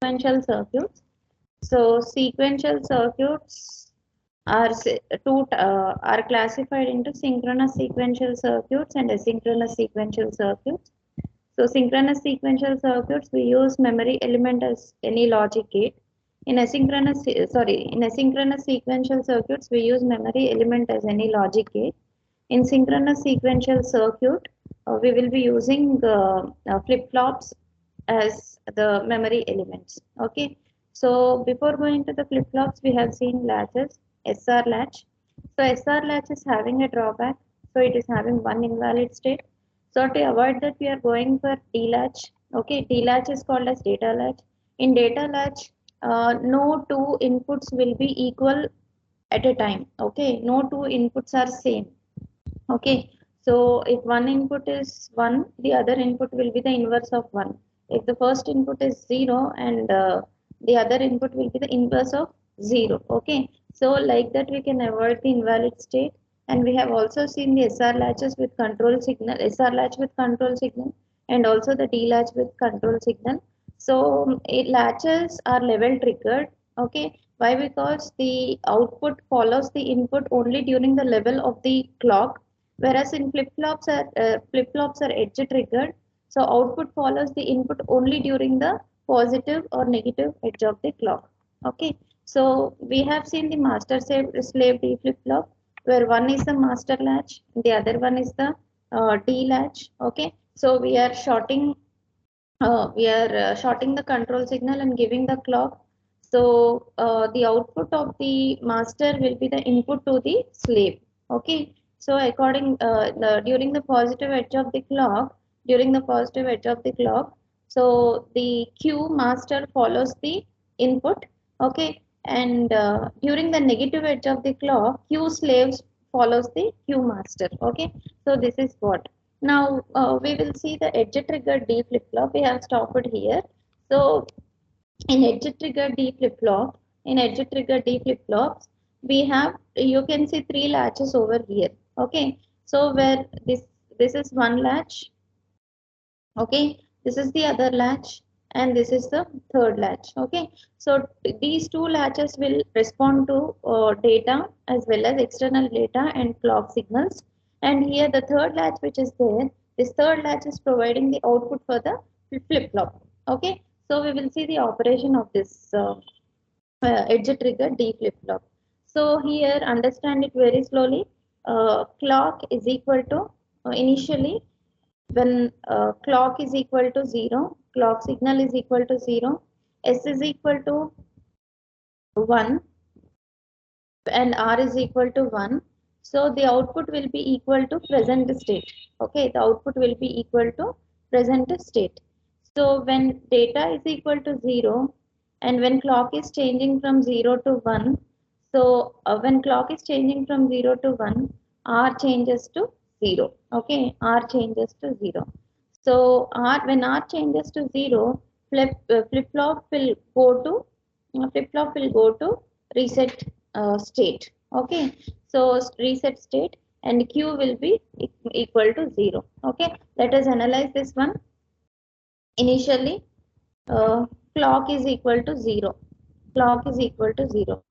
sequential circuits. So sequential circuits are are classified into synchronous sequential circuits and asynchronous sequential circuits. So synchronous sequential circuits, we use memory element as any logic gate. In asynchronous sequential circuits, we use memory element as any logic gate. In synchronous sequential circuit, we will be using flip-flops as the memory elements. Okay. So before going to the flip-flops, we have seen latches, SR latch. So SR latch is having a drawback. So it is having one invalid state. So to avoid that, we are going for D latch. Okay, D latch is called as data latch. In data latch, no two inputs will be equal at a time. Okay, no two inputs are same. Okay, so if one input is 1, the other input will be the inverse of 1. If the first input is 0 and the other input will be the inverse of 0. Okay, so like that we can avoid the invalid state. And we have also seen the SR latches with control signal, SR latch with control signal, and also the D latch with control signal. So latches are level triggered. Okay, why? Because the output follows the input only during the level of the clock, whereas in flip-flops are edge triggered. So output follows the input only during the positive or negative edge of the clock. Okay, so we have seen the master slave D flip-flop, where one is the master latch, the other one is the D latch. Okay, so we are shorting the control signal and giving the clock. So the output of the master will be the input to the slave. Okay. So during the positive edge of the clock, so the Q master follows the input. Okay. And during the negative edge of the clock, Q slaves follows the Q master. Okay. So this is what. Now we will see the edge trigger D flip flop. We have stopped here. So in edge trigger D flip flop, we have, you can see three latches over here. Okay, so where this is one latch. Okay, this is the other latch, and this is the third latch. Okay, so these two latches will respond to data as well as external data and clock signals. And here the third latch which is there, this third latch is providing the output for the flip flop. Okay, so we will see the operation of this edge trigger D flip flop. So here understand it very slowly. Clock is equal to initially when clock is equal to 0, clock signal is equal to 0, S is equal to 1 and R is equal to 1. So the output will be equal to present state. Okay, the output will be equal to present state. So when data is equal to 0 and when clock is changing from 0 to 1, so when clock is changing from 0 to 1, R changes to 0. Okay, R changes to 0. So when R changes to 0, flip-flop will go to reset state. Okay, so reset state and Q will be equal to 0. Okay, let us analyze this one. Initially, uh, clock is equal to 0. Clock is equal to 0.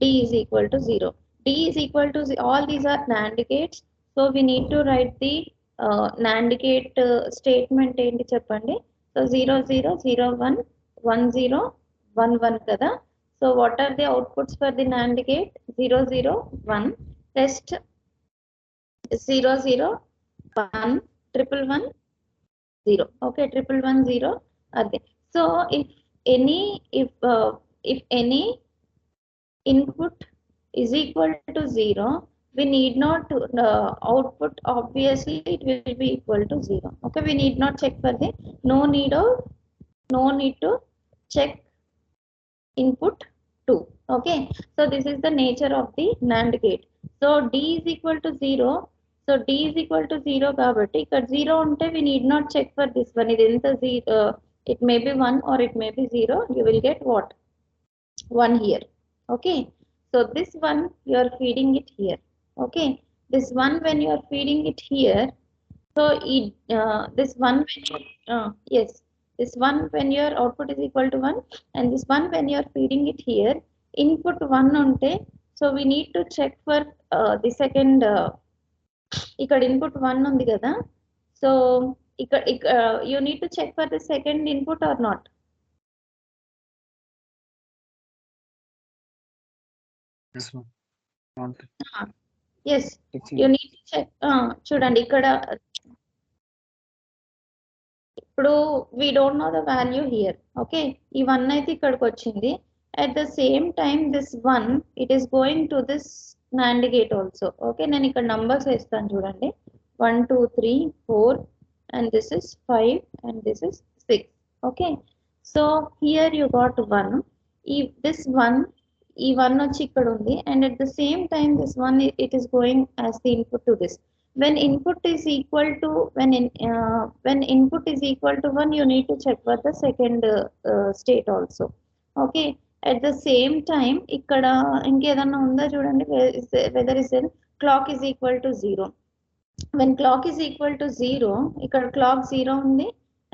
D is equal to 0. D is equal to all these are NAND gates. So we need to write the NAND gate statement ఏంటి చెప్పండి. So 0 0 0 1 1 0 1 1 కదా. So what are the outputs for the NAND gate? 0 0 1. Rest 0 0 1 triple 1 0. Okay, triple 1 0 are there. So if any input is equal to 0, we need not to output, obviously it will be equal to 0. Okay, we need not check for the no need to check input 2. Okay, so this is the nature of the NAND gate. So D is equal to 0. So D is equal to 0 కాబట్టి ఇక్కడ 0 ఉంటే we need not check for this one. ఇది ఎంత it may be 1 or it may be 0. You will get what? 1 here. Okay, so this one you are feeding it here. Okay, this one when you are feeding it here, so this one yes, This one when your output is equal to 1 and this one when you are feeding it here, input 1 unte, so we need to check for the second ఇక్కడ input 1 ఉంది కదా, so you need to check for the second input or not. Yes, ma'am. Yes, you need to check. చూడండి ఇక్కడ ఇప్పుడు we don't know the value here. Okay, ఈ 1 అయితే ఇక్కడికి వచ్చింది. At the same time this 1 it is going to this NAND gate also. Okay, నేను ఇక్కడ numbers వేస్తాను చూడండి. 1 2 3 4 and this is 5 and this is 6. Okay, so here you got 1. This 1 ఈ 1 వచ్చి ఇక్కడ ఉంది and at the same time this 1 it is going as the input to this. When input is equal to when input is equal to 1, you need to check for the second state also. Okay, at the same time ikkada inkedana unda chudandi, whether is there clock is equal to 0. When clock is equal to 0, ikkada clock 0 undi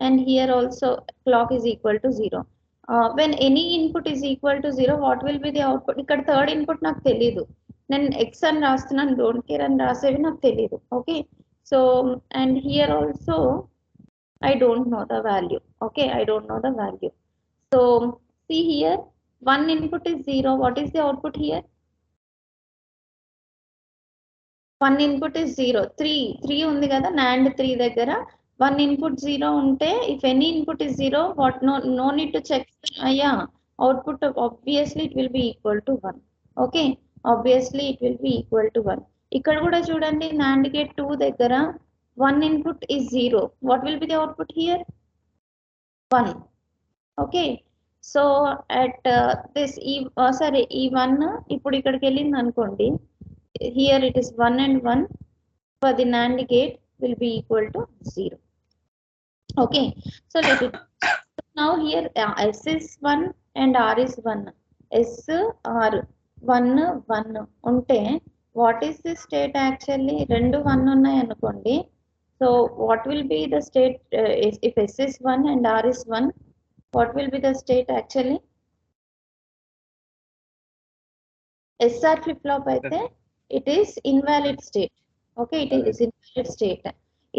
and here also clock is equal to 0. When any input is equal to 0, what will be the output? Ikkada third input నాకు తెలియదు, నేను X అని రాస్తున్నాను, don't care అని రాసేవి నాకు తెలియదు. Okay, so and here also I don't know the value. Okay, I don't know the value. So see here one input is 0. What is the output here? One input is 0. 3 ఉంది కదా NAND 3 దగ్గర. One input 0 ఉంటే if any input is 0, what no need to check. అయ్యా, output obviously it will be equal to 1. Okay, obviously it will be equal to 1. ఇక్కడ కూడా చూడండి NAND gate 2 దగ్గర 1 input is 0. What will be the output here? 1. Okay, so at this ఈ 1 ఇప్పుడు ఇక్కడికి వెళ్ళింది అనుకోండి, here it is 1 and 1 for the NAND gate will be equal to 0. Okay, so let it now here S is 1 and R is 1. S R 1 1 ఉంటే what is the state actually? రెండు 1 ఉన్నాయి అనుకోండి, so what will be the state if S is 1 and R is 1? What will be the state actually? SR flip flop అయితే it is invalid state. Okay, it is invalid state.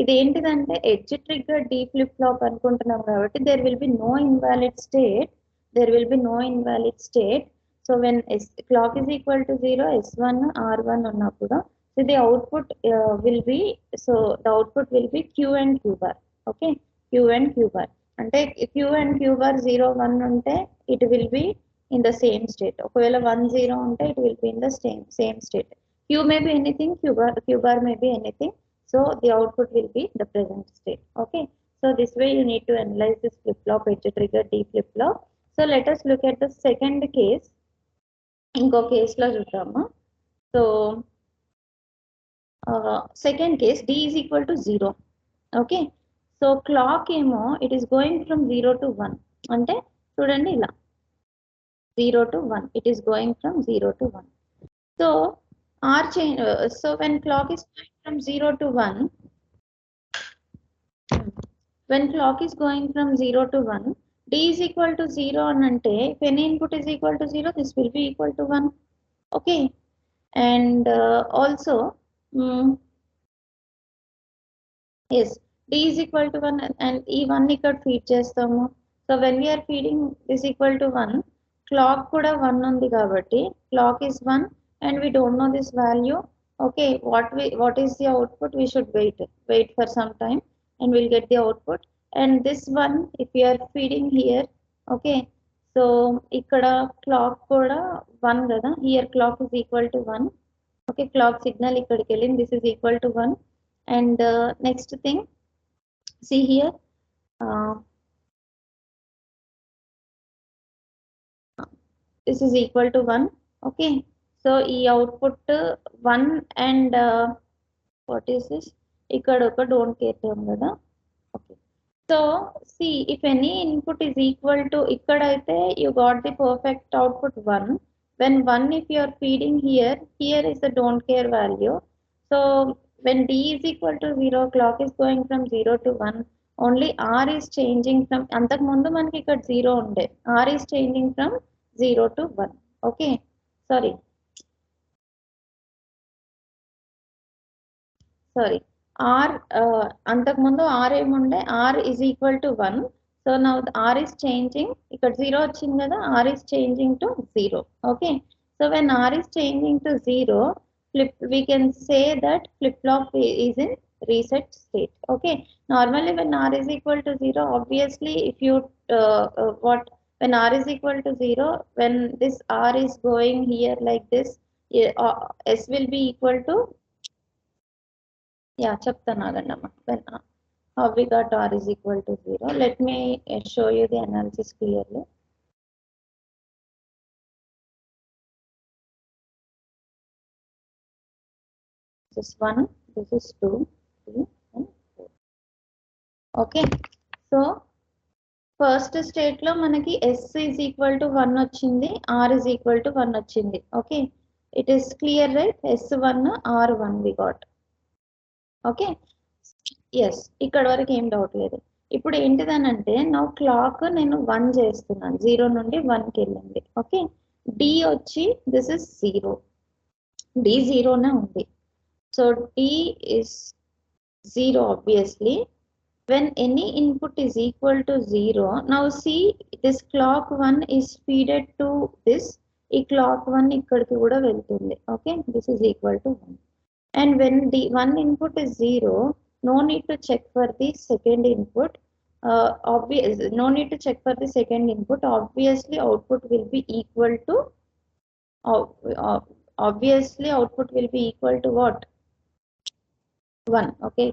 ఇది ఏంటిదంటే edge trigger D flip flop అనుకుంటున్నాం కాబట్టి there will be no invalid state. There will be no invalid state. So when clock is equal to 0, S1 R1 ఉన్నప్పుడు, so the output will be, so the output will be Q and Q bar. Okay, Q and Q bar అంటే Q and Q bar 0 1 ఉంటే it will be in the same state. ఒకవేళ 1 0 ఉంటే it will be in the same state. Q may be anything, Q bar may be anything, so the output will be the present state. Okay, so this way you need to analyze this flip flop, edge trigger D flip flop. So let us look at the second case. ఇంకో కేసులో చూద్దాము. So second case D is equal to 0. Okay, so clock ఏమో it is going from 0 to 1. అంటే చూడండి ఇలా 0 to 1, it is going from 0 to 1. So R change, so when clock is going from 0 to 1, when clock is going from 0 to 1, D is equal to 0 అని అంటే if any input is equal to 0, this will be equal to 1. Okay, and also yes, D is equal to 1 and ఈ 1 ఇక్కడ feed చేస్తాము. So when we are feeding this equal to 1, clock కూడా 1 ఉంది కాబట్టి clock is 1 and we don't know this value. Okay, what is the output? We should wait for some time and we'll get the output. And this one if you are feeding here, okay, so ikkada clock kuda 1 kada, here clock is equal to 1. Okay, clock signal ikkadiki వెళ్ళింది, this is equal to 1. And next thing, see here this is equal to 1. Okay, so ఈ output 1 and what is this, ikkada oka don't care term kada. Okay, so see if any input is equal to, ikkada aithe you got the perfect output 1. When 1 if you are feeding here, here is the don't care value. So when D is equal to 0, clock is going from 0 to 1, only R is changing from, అంతకు ముందు మనకి ఇక్కడ 0 ఉండే, R is changing from 0 to 1. Okay sorry R అంతకు ముందు R ఏముండే, R is equal to 1. So now R is changing, ఇక్కడ 0 వచ్చింది కదా, R is changing to 0. Okay, so when R is changing to 0, we can say that flip-flop is in reset state. Okay, normally when r is equal to 0, obviously if you when r is equal to 0, when this r is going here like this, s will be equal to, yeah, chaptana agandamma, when how we got r is equal to 0. Let me show you the analysis clearly. This is 1, this is 2, 3 and 4. Okay, so first state లో మనకి s is equal to 1 వచ్చింది, r is equal to 1 వచ్చింది. Okay, it is clear right, s1 r1 we got. Okay yes, ఇక్కడ వరకు ఏం doubt లేదు. ఇప్పుడు ఏంటిదనంటే నా క్లాక్ నేను 1 చేస్తున్నాను, 0 నుండి 1కి వెళ్ళింది. ఓకే, d వచ్చి దిస్ ఇస్ 0, d 0నే ఉంది. So d is 0 obviously. When any input is equal to 0, now see this clock 1 is feeded to this, ఈ clock 1 ఇక్కడికి కూడా వెళ్తుంది. Okay, this is equal to 1. And when the one input is 0, no need to check for the second input. No need to check for the second input. Obviously output will be equal to, obviously output will be equal to what? 1. Okay,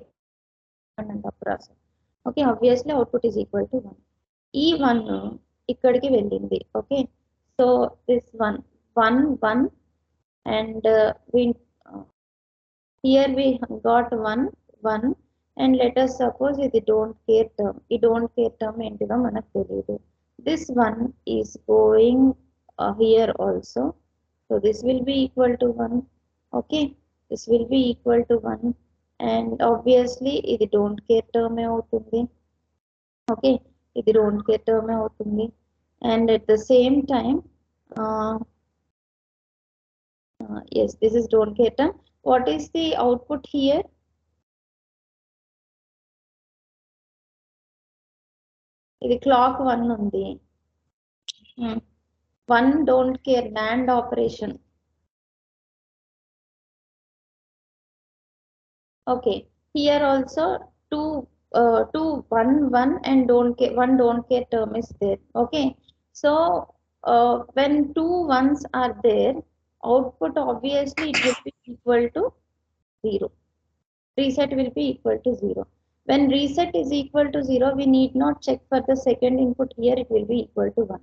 okay, obviously output is equal to 1. ఈ 1 ఇక్కడికి వెళ్ళింది. Okay, so this 1 and here we got 1 and let us suppose ఇది don't care term. ఈ don't care term ఏంటిదో మనకు తెలియదు. This 1 is going here also, so this will be equal to 1. Okay, this will be equal to 1 and obviously ఇది don't care term అవుతుంది. Okay, ఇది don't care term అవుతుంది. And at the same time yes, this is don't care term. What is the output here? ఇది clock 1 ఉంది, 1 don't care NAND operation. Okay, here also 2 1 and don't care, 1 don't care term is there. Okay, so when 2 1s are there, output obviously it will be equal to 0. Reset will be equal to 0. When reset is equal to 0, we need not check for the second input here, it will be equal to 1.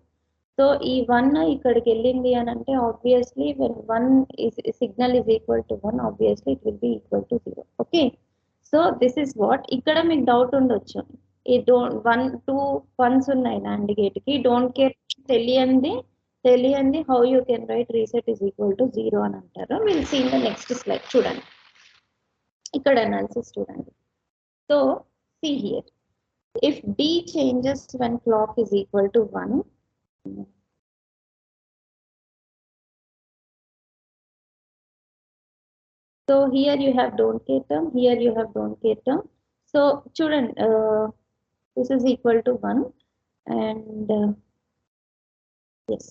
So ఈ 1 ఇక్కడికి వెళ్ళింది అని అంటే obviously when 1 is signal is equal to 1, obviously it will be equal to 0. Okay, so this is what, ఇక్కడ మీకు doubt ఉండొచ్చు, ఈ 1 2 1s ఉన్నాయి NAND gate కి, don't care తెలియంది how you can write reset is equal to 0 అని అంటారు. we'll see in the next slide. చూడండి ఇక్కడ అనాలిసిస్ చూడండి. So see here, if d changes when clock is equal to 1, so here you have don't care term, here you have don't care term. So children, this is equal to 1 and yes,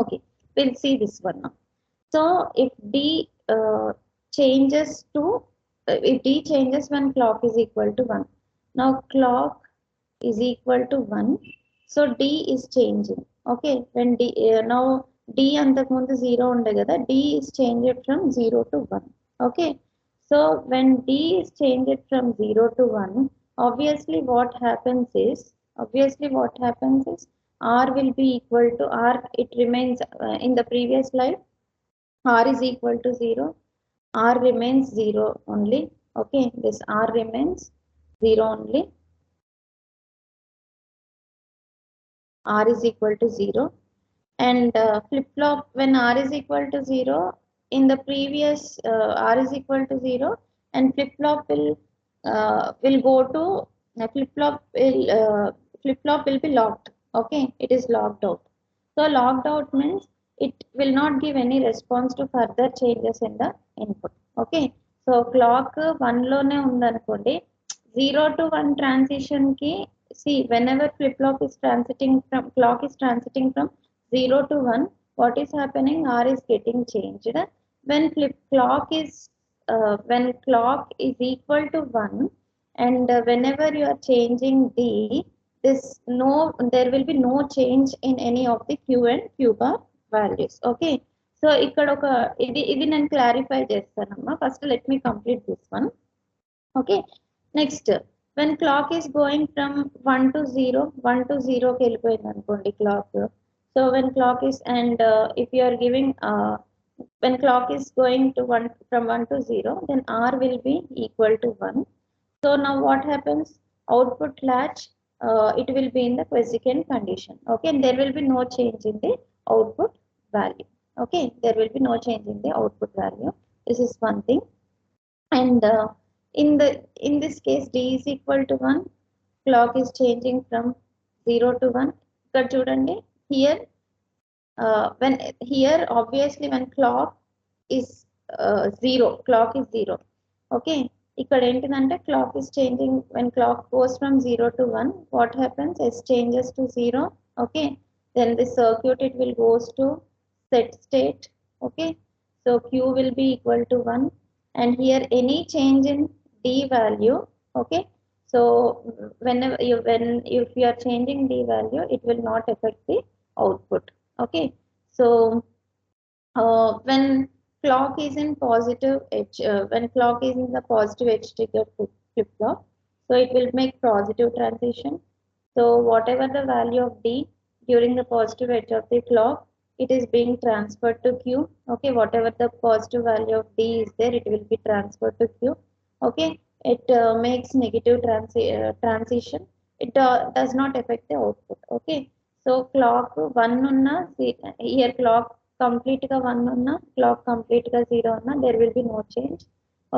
okay, we'll see this one now. So if d changes to if d changes when clock is equal to 1, now clock is equal to 1, so d is changing. Okay, when d now d అంతకు ముందు 0 ఉండే కదా, d is changed from 0 to 1. Okay, so when d is changed from 0 to 1, obviously what happens is r will be equal to r, it remains in the previous slide, r is equal to 0, r remains 0 only. Okay, this r remains 0 only, r is equal to 0. And flip-flop, when r is equal to 0, in the previous r is equal to 0 and flip-flop will go to flip flop will be locked. Okay, it is locked out. So locked out means it will not give any response to further changes in the input. Okay, so clock 1 లోనే ఉందనుకోండి, 0 to 1 transition కి, see, whenever flip flop is transiting from, clock is transiting from 0 to 1, what is happening? R is getting changed. When when clock is equal to 1, and whenever you are changing D, there will be no change in any of the Q and Q bar values. Okay, so ఇక్కడ ఒక ఇది నేను clarify చేస్తానమ్మా. First let me complete this one. Okay, next, when clock is going from 1 to 0, 1 to 0 కి వెళ్ళిపోయింది అనుకోండి clock. So when clock is, and if you are giving when clock is going to 1, from 1 to 0, then R will be equal to 1. So now what happens? Output latch, it will be in the quiescent condition. Okay, and there will be no change in the output value. Okay, there will be no change in the output value. This is one thing. And in this case, D is equal to 1. Clock is changing from 0 to 1. Ikkada chudandi, here here obviously when clock is 0, clock is 0. Okay, ఇక్కడ ఏంటిదంటే clock is changing, when clock goes from 0 to 1, what happens? S changes to 0. Okay, then the circuit, it will goes to set state. Okay, so Q will be equal to 1, and here any change in D value. Okay, so if you are changing D value, it will not affect the output. Okay, so when clock is in positive edge, when clock is in the positive edge trigger flip flop, so it will make positive transition. So whatever the value of D during the positive edge of the clock, it is being transferred to Q. Okay, whatever the positive value of D is there, it will be transferred to Q. Okay, it makes negative transition. It does not affect the output. Okay, so clock 1 unna, here clock complete ga 1 unna, clock complete ga 0 unna, there will be no change.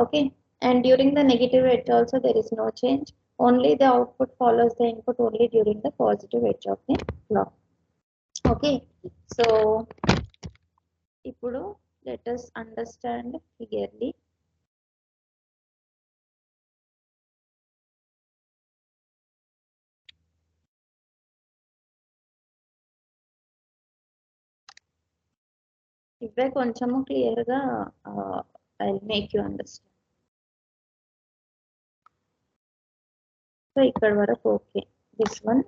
Okay, and during the negative edge also there is no change. Only the output follows the input only during the positive edge of the clock. Okay, so ఇప్పుడు let us understand clearly. ఇవే కొంచెము క్లియర్గా I make you understand. So ఇక్కడ వరకు okay. This one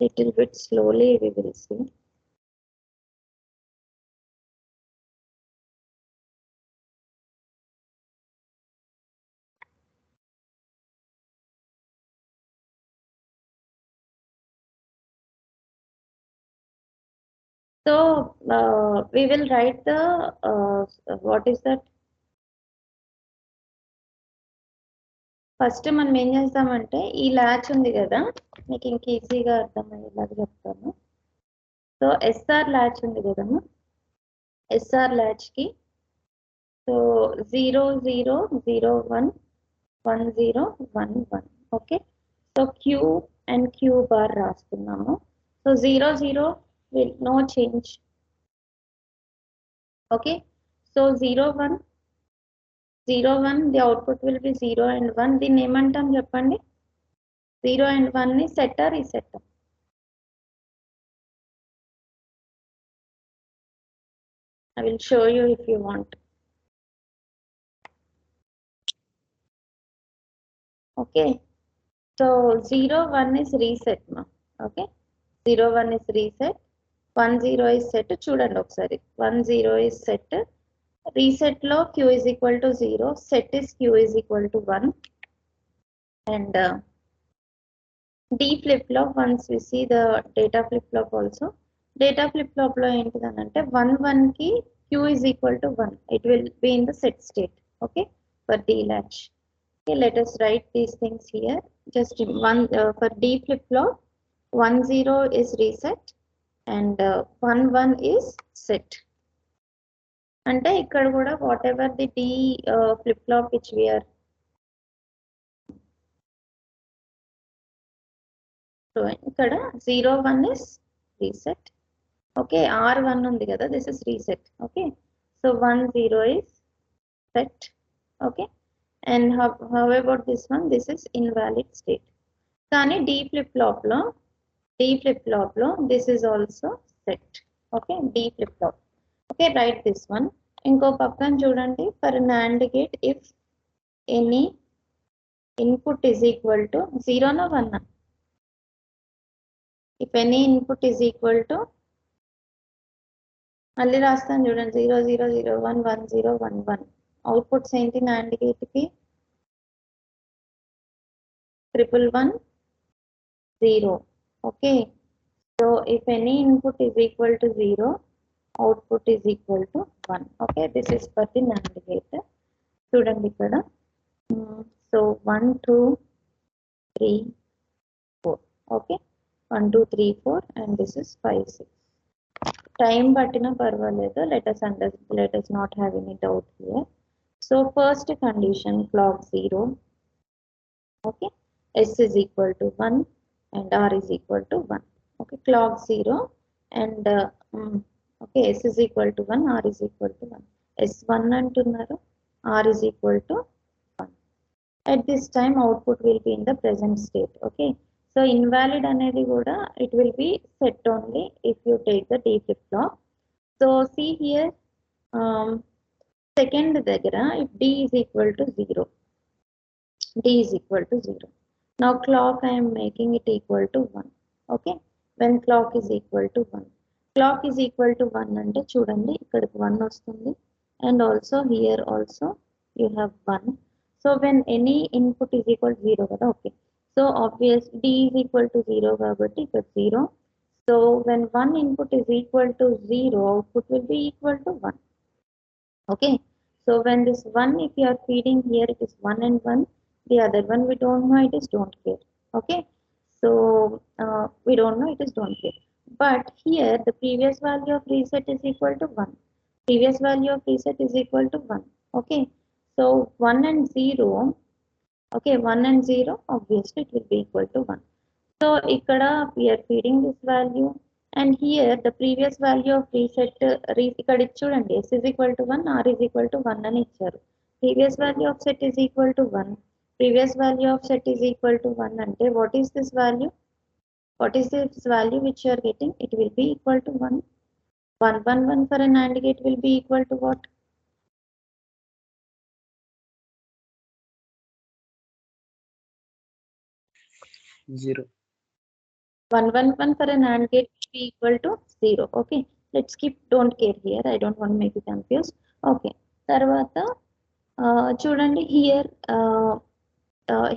little bit slowly we will see. So we will write the what is that? First మనం ఏం చేస్తామంటే, ఈ ల్యాచ్ ఉంది కదా, మీకు ఇంక ఈజీగా అర్థమయ్యేలాగా చెప్తాను. సో ఎస్ఆర్ ల్యాచ్ ఉంది కదమ్మా, ఎస్ఆర్ ల్యాచ్కి so 0 0 0 1 1 0 1 1. Okay, so Q and Q bar రాస్తున్నాము. So 0 0 will no change. Okay, so 0 1 0 1, the output will be 0 and 1. దీన్ని ఏమంటాం చెప్పండి? 0 and 1 ని set reset. I will show you if you want. Okay, so 0 1 is reset ma. Okay, 0 1 is reset, 1 0 is set. చూడండి ఒకసారి, 1 0 is set. Reset లో Q is equal to 0, set is Q is equal to 1, and D flip flop, once we see the data flip flop also, data flip flop lo entidanante 1 1 ki Q is equal to 1, it will be in the set state. Okay, for D latch. Okay, let us write these things here. Just one for D flip flop, 1 0 is reset and 1 1 is set. అంటే ఇక్కడ కూడా what ever the D flip flop which we are so ఇక్కడ 0 1 is reset. Okay, R1 ఉంది కదా, this is reset. Okay, so 1 0 is set. Okay, and how about this one? This is invalid state. కానీ D flip flop లో this is also set. Okay, D flip flop. Okay, write this one. ఇంకో పక్కన చూడండి, for an AND gate if any input is equal to 0 na 1. If any input is equal to, మళ్ళీ రాస్తాను చూడండి, 0 0 0 1 1 0 1 1. Outputs ఏంటి AND gate కి? 1 1 1 0. Okay, so if any input is equal to 0, output is equal to 1. Okay, this is for the NAND gate. చూడండి ఇక్కడ, so 1 2 3 4. Okay, 1 2 3 4 and this is 5 6. Time పట్టినా పర్వాలేదు, let us not have any doubt here. So first condition, clock 0. Okay, S is equal to 1 and R is equal to 1. Okay, clock 0 and okay, S is equal to 1, R is equal to 1. S1 అంటున్నారు, R is equal to 1. At this time output will be in the present state. Okay, so invalid అనేది కూడా it will be set only if you take the D flip flop. So see here, second దగ్గర if D is equal to 0, D is equal to 0. Now clock I am making it equal to 1. Okay, when clock is equal to 1, clock is equal to 1 అంటే చూడండి ఇక్కడికి 1 వస్తుంది, and also here also you have 1. So when any input is equal to 0 కదా. Okay, so obvious D is equal to 0 కాబట్టి ఇక్కడ 0. So when one input is equal to 0, output will be equal to 1. Okay, so when this 1, if you are feeding here, it is 1 and 1. The other one we don't know, it is don't care. Okay, so we don't know, it is don't care. But here the previous value of reset is equal to 1. Previous value of reset is equal to 1. Okay, so 1 and 0. Okay, 1 and 0, obviously it will be equal to 1. So ikkada we are feeding this value, and here the previous value of reset ikkada chudandi, S is equal to 1, R is equal to 1 అని ఇచ్చారు. Previous value of set is equal to 1. Previous value of set is equal to 1 అంటే what is this value? What is this value which you are getting? It will be equal to 1. 1 1 1 for an AND gate will be equal to what? 0. 1 1 1 for an AND gate will be equal to 0. Okay, let's keep don't care here, I don't want to make you confused. Okay, తర్వాత చూడండి here,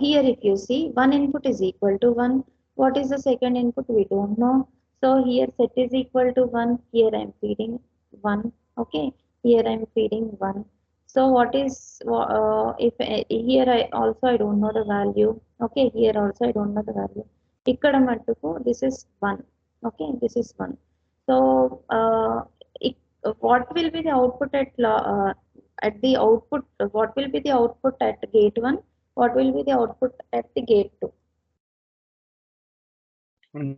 here if you see one input is equal to 1, what is the second input? We don't know. So here set is equal to 1, here I am feeding 1. Okay, here I am feeding 1. So what is if here I don't know the value. Okay, here also I don't know the value. ikkada mattuku this is 1. Okay, this is 1. So what will be the output at the output? What will be the output at gate 1? What will be the output at the gate 2?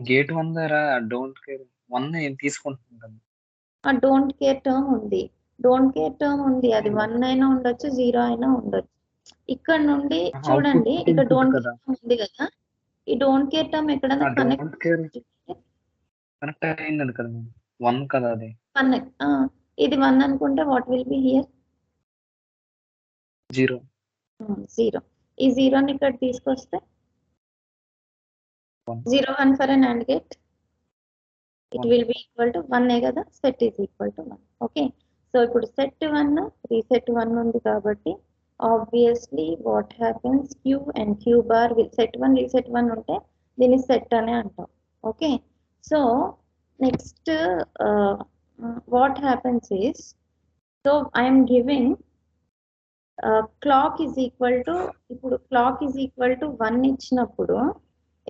Gate 1 దగ్గర don't care 1 ఏం తీసుకుంటున్నాం? ఆ don't care term ఉంది, don't care term ఉంది, అది 1 అయినా ఉండొచ్చు 0 అయినా ఉండొచ్చు. ఇక్కడ నుండి చూడండి, ఇక్కడ డోంట్ కేర్ టర్మ్ ఉంది కదా, ఈ డోంట్ కేర్ టర్మ్ ఎక్కడైనా డోంట్ కేర్ కనెక్ట్ అయింది కదా 1 కదా అది. ఇది 1 అనుకుంటే వాట్ విల్ బి హియర్? 0. 0. ఈ 0ని ఇక్కడ తీసుకొస్తే 0 1 for an AND gate, it will be equal to 1 కదా, set is equal to 1. Okay, so ఇప్పుడు set 1 reset 1 ఉంది కాబట్టి obviously what happens, Q and Q bar will set 1 reset 1 ఉంటే దీన్ని set అనే అంటాం. Okay, so next what happens is, so I am giving clock is equal to, ఇప్పుడు clock is equal to 1 ఇచ్చినప్పుడు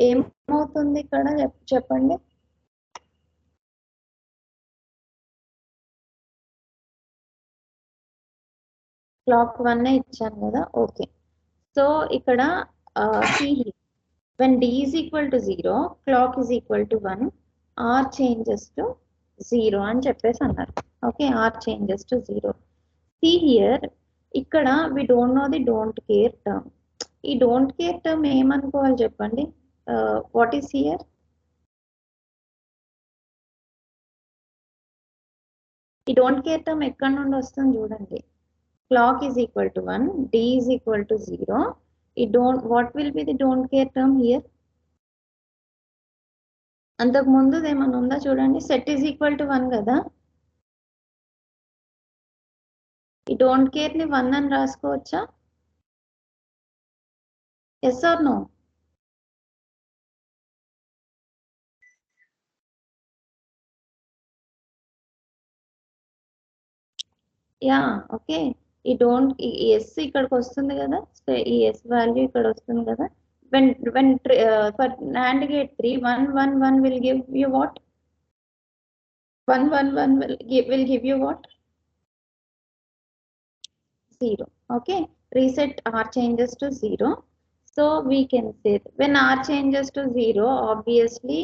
ఏమవుతుంది ఇక్కడ చెప్పండి? క్లాక్ 1 ఇచ్చాను కదా. ఓకే, సో ఇక్కడ when d is equal to 0, clock is equal to 1, r changes to 0 అని చెప్పేసి అన్నారు. Okay, r changes to 0. See here, ఇక్కడ we don't know the don't care term. ఈ don't care term ఏమనుకోవాలి చెప్పండి? What is here? ఈ don't care term ఎక్కడ నుండి వస్తుంది చూడండి. Clock is equal to 1, d is equal to 0. What will be the don't care term here? అంతకు ముందు ఏమన్నా ఉందా చూడండి. సెట్ ఈజ్ ఈక్వల్ టు 1 కదా. ఈ డోంట్ కేర్ ని 1 అని రాసుకోవచ్చా? S R no? Yeah, okay. ఈ డోంట్ ఎస్ ఇక్కడికి వస్తుంది కదా. సో ఈ ఎస్ వాల్యూ ఇక్కడ వస్తుంది కదా. when for NAND gate 3, 1 1 1 will give you what? 1 1 1 will give you what? 0. Okay, reset r changes to 0. So we can say that when r changes to 0, obviously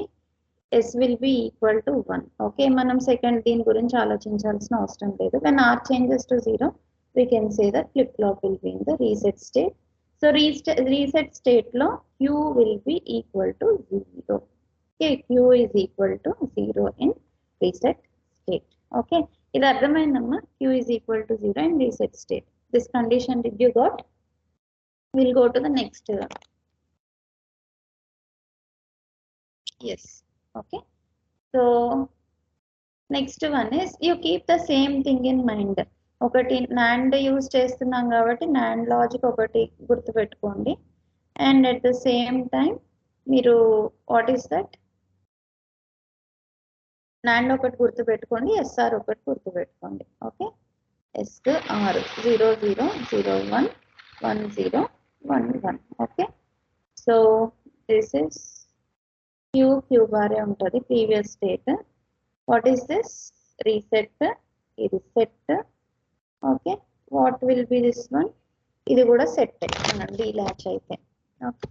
s will be equal to 1. Okay, manam second దీని గురించి ఆలోచించాల్సిన అవసరం లేదు. When r changes to 0, we can say that flip flop will be in the reset state. So reset state లో q will be equal to 0. Okay, q is equal to 0 in reset state. Okay, ఇది అర్థమైందమ్మా. q is equal to 0 in reset state. This condition did you got? We'll go to the next. Yes. Okay, so next one is you keep the same thing in mind. ఒకటి NAND use చేస్తున్నాం కాబట్టి NAND logic ఒకటి గుర్తుపెట్టుకోండి. And at the same time మీరు what is that NAND ఒకటి గుర్తుపెట్టుకోండి, SR ఒకటి గుర్తుపెట్టుకోండి. Okay, SR 0 0 0 1 1 0 1 1. Okay, so this is Q బారే ఉంటుంది previous state. What is this? Reset. ఇది set. Okay, what will be this one? ఇది కూడా సెట్ మనం డీలాచ్ అయితే. ఓకే,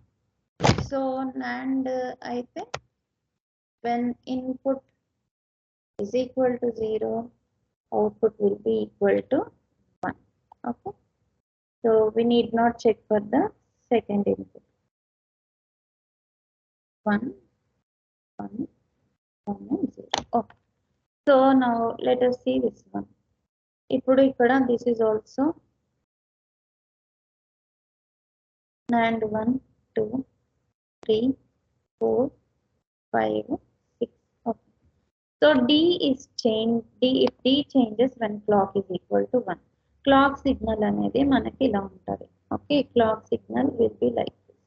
సో NAND అయితే when input is equal to 0, output will be equal to 1. Okay, so we need not check for the second input. 1 1 1 and 0. Okay, so now let us see this one. ఇప్పుడు ఇక్కడ this is also NAND 1 2 3 4 5 6. Okay, so D is changed. If D changes when clock is equal to 1, clock signal అనేది మనకి ఇలా ఉంటుంది. Okay, clock signal will be like this.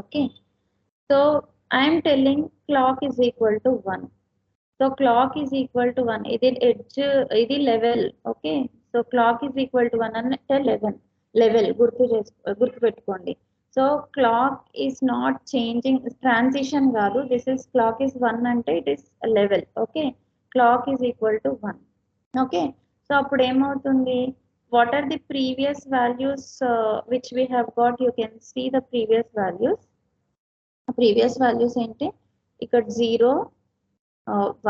Okay, so I am telling clock is equal to 1. So clock is equal to 1. ఇది edge, ఇది level. Okay, so clock is equal to 1 అంటే level గుర్తుపెట్టుకోండి. So clock is not changing, transition కాదు. This is clock is 1 అంటే it is level. Okay, clock is equal to 1. Okay, so అప్పుడు ఏమవుతుంది? What are the previous values which we have got? You can see the previous values. Previous values ఏంటి? ఇక్కడ 0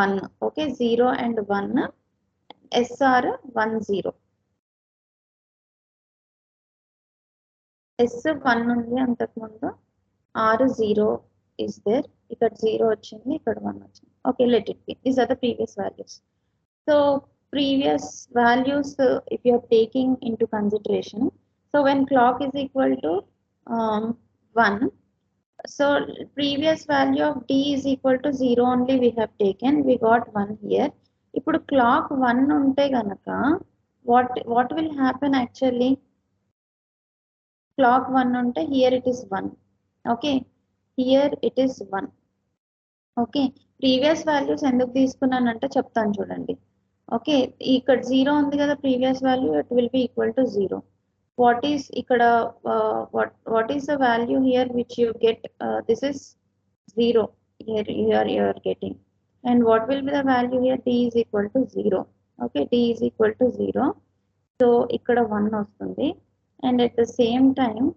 1. Okay, 0 and 1. SR 1 0. S 1 ఉంది అంతకుముందు. R 0 is there. ఇక్కడ 0 వచ్చింది, ఇక్కడ 1 వచ్చింది. Okay, let it be. These are the previous values. So previous values, if you are taking into consideration, so when clock is equal to 1, so previous value of D is equal to 0 only we have taken. We got 1 here. ఇప్పుడు clock 1 ఉంటే గనక what will happen actually? Clock 1 ఉంటే here it is 1. Okay, here it is 1. Okay, previous values ఎందుకు తీసుకున్నానంటే చెప్తాను చూడండి. Okay, ఇక్కడ 0 ఉంది కదా previous value, it will be equal to 0. What is ఇక్కడ what is the value here which you get? This is 0 here you are getting, and what will be the value here? D is equal to 0. Okay, D is equal to 0. So ఇక్కడ 1 వస్తుంది, and at the same time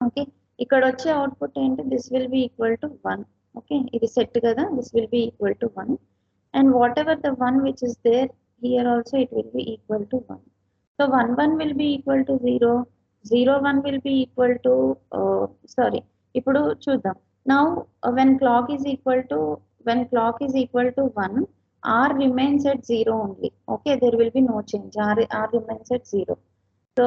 okay, ఇక్కడ వచ్చే output ఏంటి, this will be equal to 1. Okay, ఇది set కదా, this will be equal to 1 and whatever the 1 which is there here also it will be equal to 1. So 1 1 will be equal to 0, 0 1 will be equal to sorry, ఇప్పుడు చూద్దాం. Now when clock is equal to 1, r remains at 0 only. Okay, there will be no change, r remains at 0. So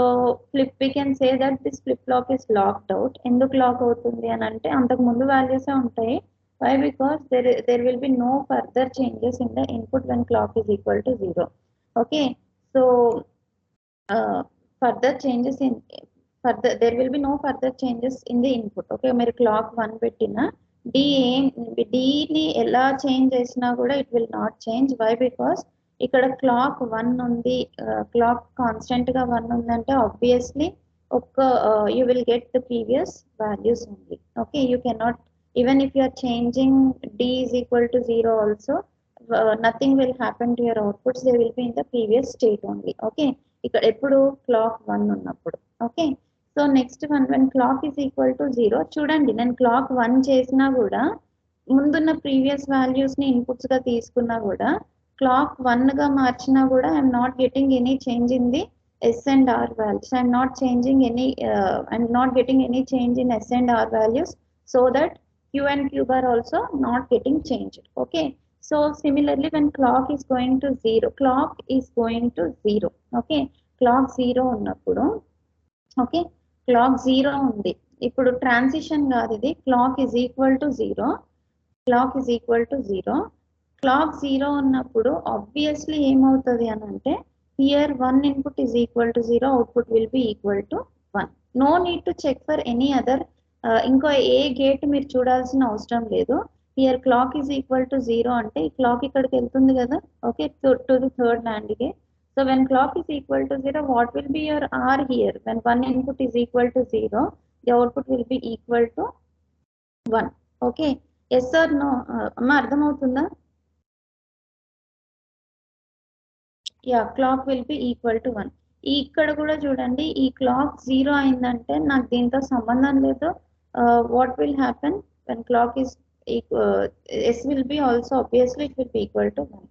we can say that this flip flop is locked out. ఎందుకు lock అవుతుంది అని అంటే అంతకు ముందు values ఉంటాయి. Why? Because there will be no further changes in the input when clock is equal to 0. Okay, so further changes in there will be no further changes in the input. Okay, మీరు clock 1 పెట్టినా d ని ఎలా change చేసినా కూడా it will not change. Why? Because ఇక్కడ clock 1 ఉంది, clock constant గా 1 ఉందంటే obviously you will get the previous values only. Okay, you cannot, even if you are changing d is equal to 0 also, nothing will happen to your outputs, they will be in the previous state only. Okay, ఇక్కడ ఎప్పుడు clock 1 ఉన్నప్పుడు. Okay, so next one, when clock is equal to 0, చూడండి నేను clock 1 చేసినా కూడా ముందున్న previous values ని inputs గా తీసుకున్నా కూడా క్లాక్ 1 గా మార్చినా కూడా I'm not getting any change in the S and R values. I'm not getting any change in S and R values, so that q and q bar also not getting changed. Okay, so similarly when clock is going to 0, okay, clock 0 ఉన్నప్పుడు, okay clock 0 ఉంది, ఇప్పుడు transition కాదు ఇది, clock is equal to 0, clock 0 ఉన్నప్పుడు obviously ఏమవుతుంది అని అంటే here 1 input is equal to 0, output will be equal to 1. No need to check for any other, ఇంకో ఏ గేట్ మీరు చూడాల్సిన అవసరం లేదు. Here clock is equal to 0 అంటే ఈ క్లాక్ ఇక్కడికి వెళ్తుంది కదా, okay, to the third NAND gate. So when clock is equal to 0, what will be your R here? When one input is equal to 0, the output will be equal to 1. Okay, yes or no? Amma ardham avutunda? Yeah, clock will be equal to 1. ఇక్కడ కూడా చూడండి, ఈ clock 0 అయిందంటే నాకు దీంతో సంబంధం లేదు. What will happen when clock is S will be also obviously it will be equal to 1.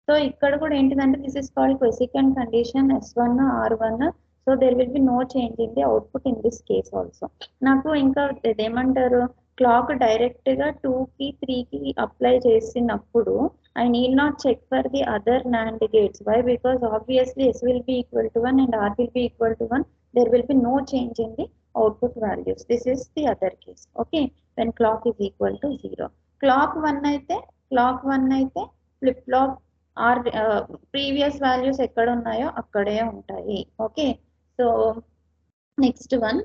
So ఇక్కడ కూడా ఏంటిదంటే this is called quiescent condition S1 R1. So there will be no change in the output in this case also. నాకు ఇంకా ఏమంటారు, clock direct గా 2 కి 3 కి apply చేసినప్పుడు I need not check for the other NAND gates. Why? Because obviously S will be equal to 1 and R will be equal to 1. There will be no change in the output values. This is the other case. Okay, when clock is equal to 0. Clock 1 అయితే flip flop R previous values ఎక్కడ ఉన్నాయో అక్కడే ఉంటాయి. Okay, so next one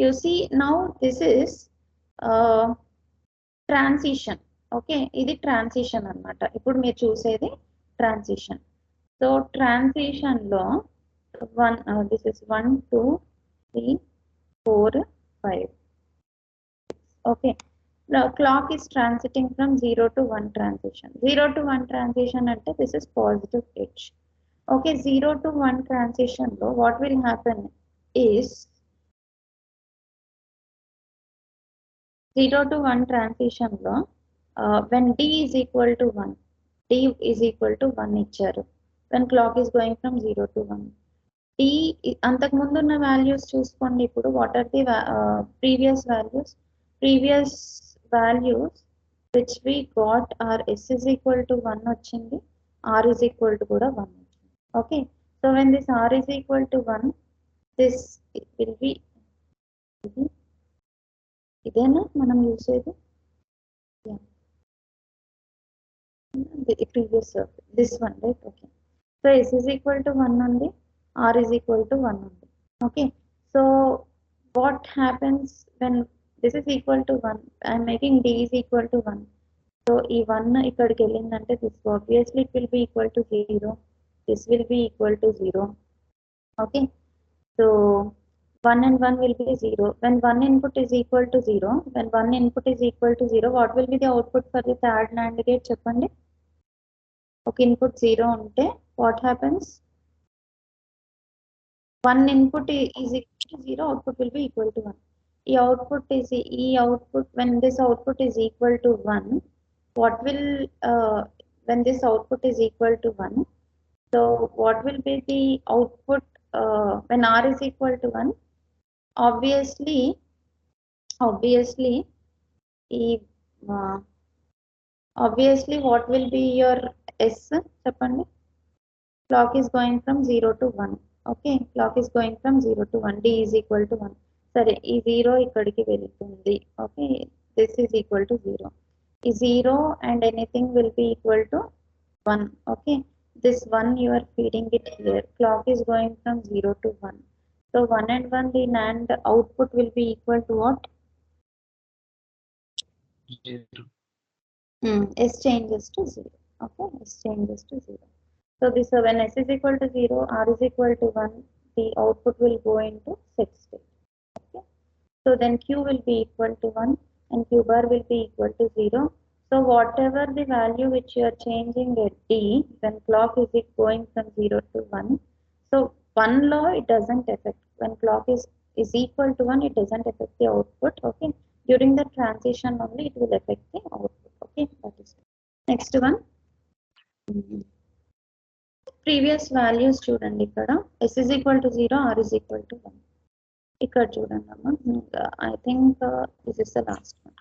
you see now this is transition. Okay, ఇది transition అన్నమాట. ఇప్పుడు మీరు చూసేది ట్రాన్సిషన్. సో ట్రాన్సిషన్ లో this is 1 2 3 4 5. Okay, the clock is transiting from 0 to 1 transition. 0 to 1 transition ante this is positive edge. Okay, 0 to 1 transition lo what will happen is 0 to 1 transition lo when d is equal to 1 ఇచ్చారు. when clock is going from 0 to 1, d అంతకు ముందు ఉన్న values చూసుకోండి. ఇప్పుడు what are the previous values which we got are S is equal to 1 వచ్చింది, R is equal to కూడా 1 వచ్చింది. Okay, so when this R is equal to 1, this will be ఇదేనా మనం చూసేది, the previous circuit, this one, right? Okay, so S is equal to 1 ఉంది, R is equal to 1 ఉంది. Okay, so what happens when this is equal to 1, I am making d is equal to 1. So ఈ 1 ఇక్కడికి వెళ్ళిందంటే this obviously it will be equal to 0, this will be equal to 0. Okay, so 1 and 1 will be 0. When one input is equal to 0, what will be the output for the third NAND gate చెప్పండి. ఒక input 0 ఉంటే what happens, one input is equal to 0, output will be equal to 1. When this output is equal to 1, what will when this output is equal to 1, so what will be the output when r is equal to 1? Obviously ఈ obviously what will be your s చెప్పండి. Clock is going from 0 to 1. Okay, clock is going from 0 to 1. D is equal to 1. సరే ఈ 0 ఇక్కడికి వెళ్తుంది. Okay, this is equal to 0. ఈ 0 and anything will be equal to 1. Okay, this 1 you are feeding it here. Clock is going from 0 to 1. So 1 and 1, the NAND output will be equal to what? 0. S changes to 0. Okay, S changes to 0. So this when S is equal to 0, R is equal to 1, the output will go into set state. Okay, so then Q will be equal to 1 and Q bar will be equal to 0. So whatever the value which you are changing at D, when clock is going from 0 to 1, so 1 law it doesn't affect. When clock is equal to 1, it doesn't affect the output. Okay, during the transition only it will affect the output. Okay, that is it. Next one. Previous values చూడండి, ఇక్కడ S is equal to 0, R is equal to 1. ఇక్కడ చూడండి అమ్మా, I think this is the last one.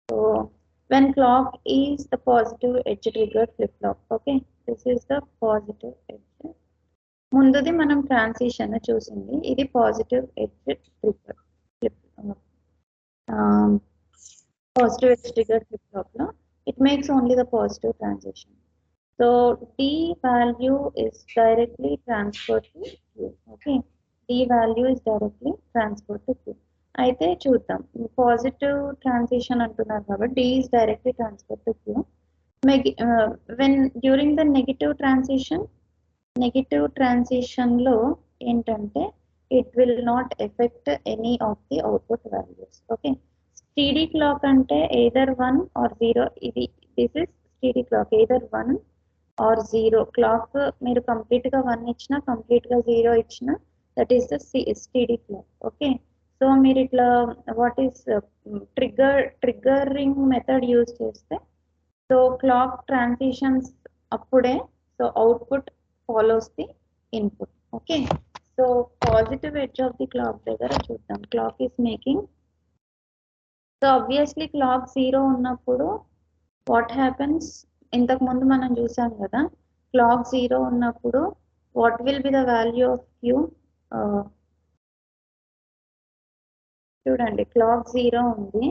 So when clock is the positive edge triggered flip flop. Okay, this is the positive edge. ముందుది మనం transition చూసింది, ఇది positive edge trigger flip positive edge trigger flip flop లో it makes only the positive transition. So D value is directly transferred to Q. Okay, D value is directly transferred to Q. అయితే చూద్దాం, positive transition అంటున్నారు కాబట్టి D is directly transferred to Q. When during the negative transition లో ఏంటంటే it will not affect any of the output values. Okay, steady clock అంటే either 1 or 0. This is steady clock, either 1 or 0. Clock మీరు complete గా 1 ఇచ్చినా complete గా 0 ఇచ్చినా that is the steady clock. Okay, so మీరు ఇట్లా what is triggering method use చేస్తే so clock transitions అప్పుడే so output follows the input. Okay, so positive edge of the clock దగ్గర చూద్దాం. Clock is making, so obviously clock 0 ఉన్నప్పుడు what happens, ఇంతకు ముందు మనం చూసాం కదా, క్లాక్ 0 ఉన్నప్పుడు what will be the value of Q. చూడండి, క్లాక్ 0 ఉంది,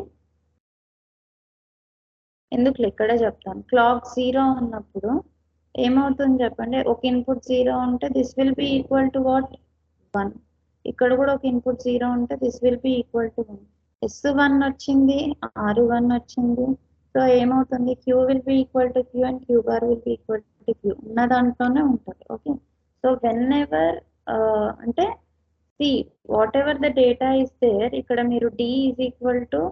ఎందుకు ఇక్కడే చెప్తాను. క్లాక్ 0 ఉన్నప్పుడు ఏమవుతుంది చెప్పండి, ఒక ఇన్పుట్ 0 ఉంటే this will be equal to what 1. ఇక్కడ కూడా ఒక ఇన్పుట్ 0 ఉంటే this will be equal to 1. S1 వచ్చింది, R1 వచ్చింది, సో ఏమవుతుంది, Q will be equal to Q and Q bar will be equal to Q. ఉన్న దాంట్లోనే ఉంటుంది. ఓకే, సో వెన్ ఎవర్ అంటే whatever the data is there, ఇక్కడ మీరు D is equal to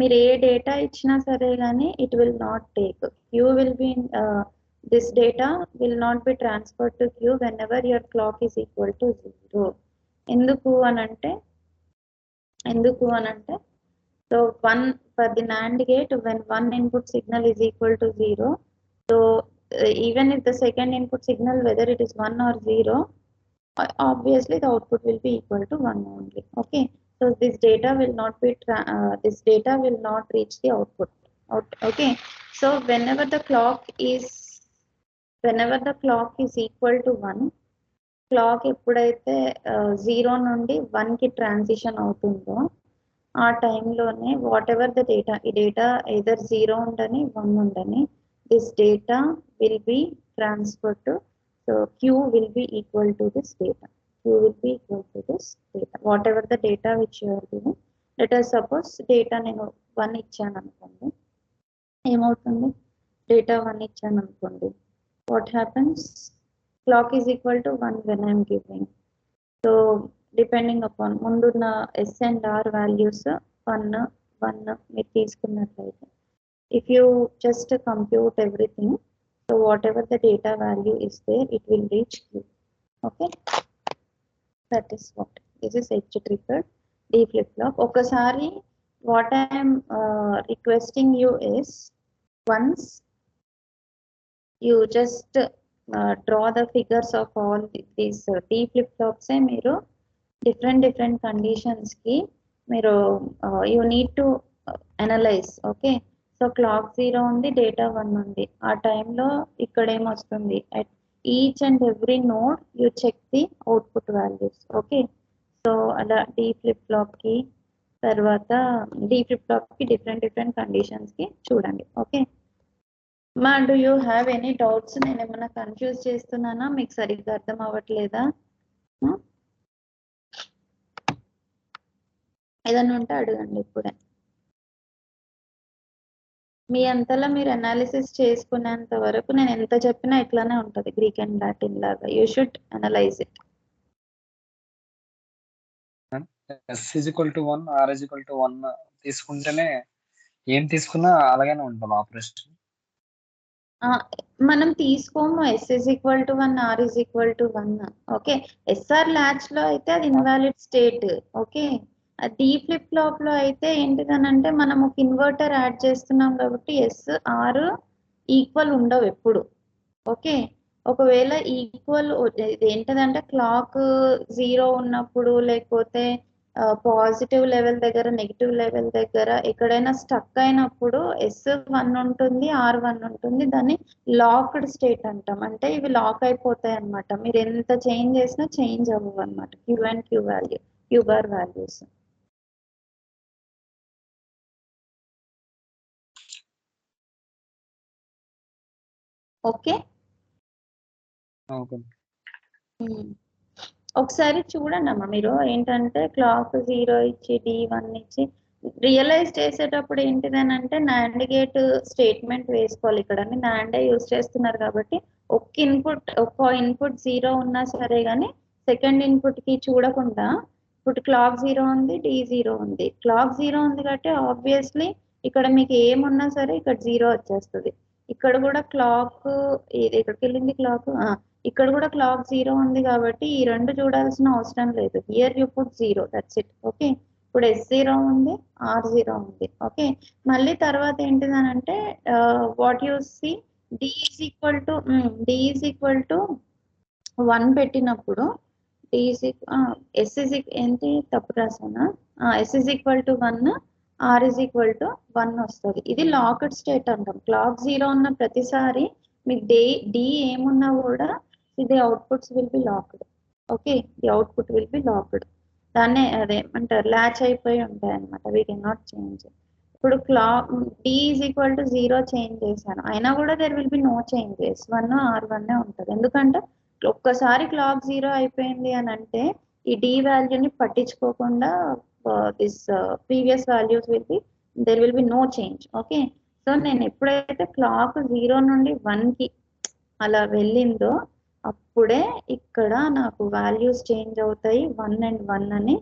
మీరు ఏ డేటా ఇచ్చినా సరే కానీ it will not take. Q will be this data will not be transfer to Q when ever your clock is equal to 0. ఎందుకు అనంటే so 1 for the NAND gate, when one input signal is equal to 0, so even if the second input signal whether it is 1 or 0, obviously the output will be equal to 1 only. Okay, so this data will not reach the output. Okay, so whenever the clock is equal to 1, clock ఎప్పుడైతే 0 నుండి 1 కి transition అవుతుందో ఆ టైంలోనే whatever the data, ఈ data either 0 ఉండని 1 ఉండని, this data will be transfer to, so Q will be equal to this data. Whatever the data which you are giving. Let us suppose data నేను 1 ఇచ్చాను అనుకోండి, ఏమవుతుంది, data 1 ఇచ్చాను అనుకోండి, what happens, clock is equal to 1 when I am giving. So depending upon ముందున్న S and R values 1 మీరు తీసుకున్నట్లయితే, if you just compute everything, so whatever the data value is there, it will reach Q. Okay, That is what. This is edge triggered D flip flop. Okasari, what I am requesting you is, once you just draw the figures of all these D flip flops, మీరు different conditions ki మీరు you need to analyze. Okay, so clock 0 ఉంది, data 1 ఉంది. ఆ టైంలో ఇక్కడ ఏమొస్తుంది, at each and every node you check the output values. Okay, so అలా D flip flop కి తర్వాత D flip flop కి different conditions కి చూడండి. ఓకే మా, do you have any doubts? నేను ఏమైనా కన్ఫ్యూజ్ చేస్తున్నానా, మీకు సరిగ్గా అర్థం అవ్వట్లేదా? ఏదన్నా ఉంటే అడగండి ఇప్పుడే. మీ అంతలో మీరు అనాలిసిస్ చేసుకునేంత వరకు నేను ఎంత చెప్పినా ఇట్లానే ఉంటుంది, గ్రీక్ అండ్ లాటిన్ లాగా. You should analyse it. S is equal to 1, R is equal to 1 తీసుకుంటేనే ఏం తీసుకున్నా అలాగనే ఉంటుంది ఆపరేషన్. మనం తీసుకోము S is equal to 1, R is equal to 1. Okay, SR latch లో అయితే అది invalid state. Okay, D flip flop లో అయితే ఏంటిదనంటే మనం ఒక ఇన్వర్టర్ యాడ్ చేస్తున్నాం కాబట్టి S R ఈక్వల్ ఉండవు ఎప్పుడు. ఓకే, ఒకవేళ ఈక్వల్ ఏంటిదంటే క్లాక్ 0 ఉన్నప్పుడు, లేకపోతే పాజిటివ్ లెవెల్ దగ్గర, నెగిటివ్ లెవెల్ దగ్గర ఎక్కడైనా స్టక్ అయినప్పుడు S1 ఉంటుంది, R1 ఉంటుంది. దాన్ని లాక్డ్ స్టేట్ అంటాం. అంటే ఇవి లాక్ అయిపోతాయి అన్నమాట. మీరు ఎంత చేంజ్ చేసినా చేంజ్ అవ్వవు అనమాట Q and Q value, Q bar values. Okay, ఒకసారి చూడండి అమ్మా. మీరు ఏంటంటే క్లాక్ 0 ఇచ్చి D1 ఇచ్చి రియలైజ్ చేసేటప్పుడు ఏంటిదనంటే నాండ్ గేట్ స్టేట్మెంట్ వేసుకోవాలి. ఇక్కడ నాండే యూజ్ చేస్తున్నారు కాబట్టి ఒక్క ఇన్పుట్ 0 ఉన్నా సరే కానీ సెకండ్ ఇన్పుట్ కి చూడకుండా, ఇప్పుడు క్లాక్ 0 ఉంది, D0 ఉంది. క్లాక్ 0 ఉంది కాబట్టి ఆబ్వియస్లీ ఇక్కడ మీకు ఏమున్నా సరే ఇక్కడ 0 వచ్చేస్తుంది. ఇక్కడ కూడా క్లాక్, ఇది ఎక్కడికి వెళ్ళింది క్లాక్, ఇక్కడ కూడా క్లాక్ 0 ఉంది కాబట్టి ఈ రెండు చూడాల్సిన అవసరం లేదు. Here you put 0, that's it. Okay, ఇప్పుడు S0 ఉంది, R0 ఉంది. ఓకే, మళ్ళీ తర్వాత ఏంటిదనంటే what you see, D is equal to 1 పెట్టినప్పుడు S ఏంటి తప్పు రాసానా, S is equal to 1, R is equal to 1 వస్తుంది. ఇది లాక్డ్ స్టేట్ అంటాం. క్లాక్ 0 ఉన్న ప్రతిసారి మీకు D ఏమున్నా కూడా the outputs will be locked. Okay, the output will be locked. దాన్నే అదేమంటారు, ల్యాచ్ అయిపోయి ఉంటాయి అనమాట. We can not change. ఇప్పుడు clock D is equal to 0 change చేశాను, అయినా కూడా there will be no change. S1 R1 ఉంటుంది. ఎందుకంటే ఒక్కసారి క్లాక్ 0 అయిపోయింది అని అంటే ఈ D వాల్యూని పట్టించుకోకుండా this previous values will be, there will be no change. Okay, so నేను ఎప్పుడైతే క్లాక్ 0 నుండి 1కి అలా వెళ్ళిందో అప్పుడే ఇక్కడ నాకు వాల్యూస్ చేంజ్ అవుతాయి. 1 and 1 అని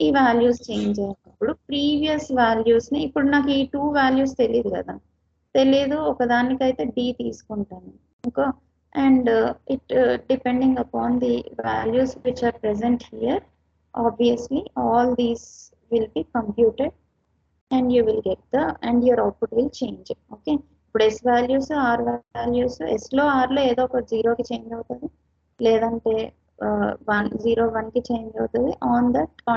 ఈ వాల్యూస్ చేంజ్ అయినప్పుడు ప్రీవియస్ వాల్యూస్ ని, ఇప్పుడు నాకు ఈ 2 వాల్యూస్ తెలియదు కదా, తెలియదు, ఒకదానికైతే D తీసుకుంటాను. ఇంకో and it depending upon the values which are present here, obviously all these will be computed and you will get and your output will change. Okay, ఇప్పుడు S values, R values, S లో R లో ఏదో ఒక 0కి change అవుతుంది, లేదంటే 0 1కి change అవుతుంది. On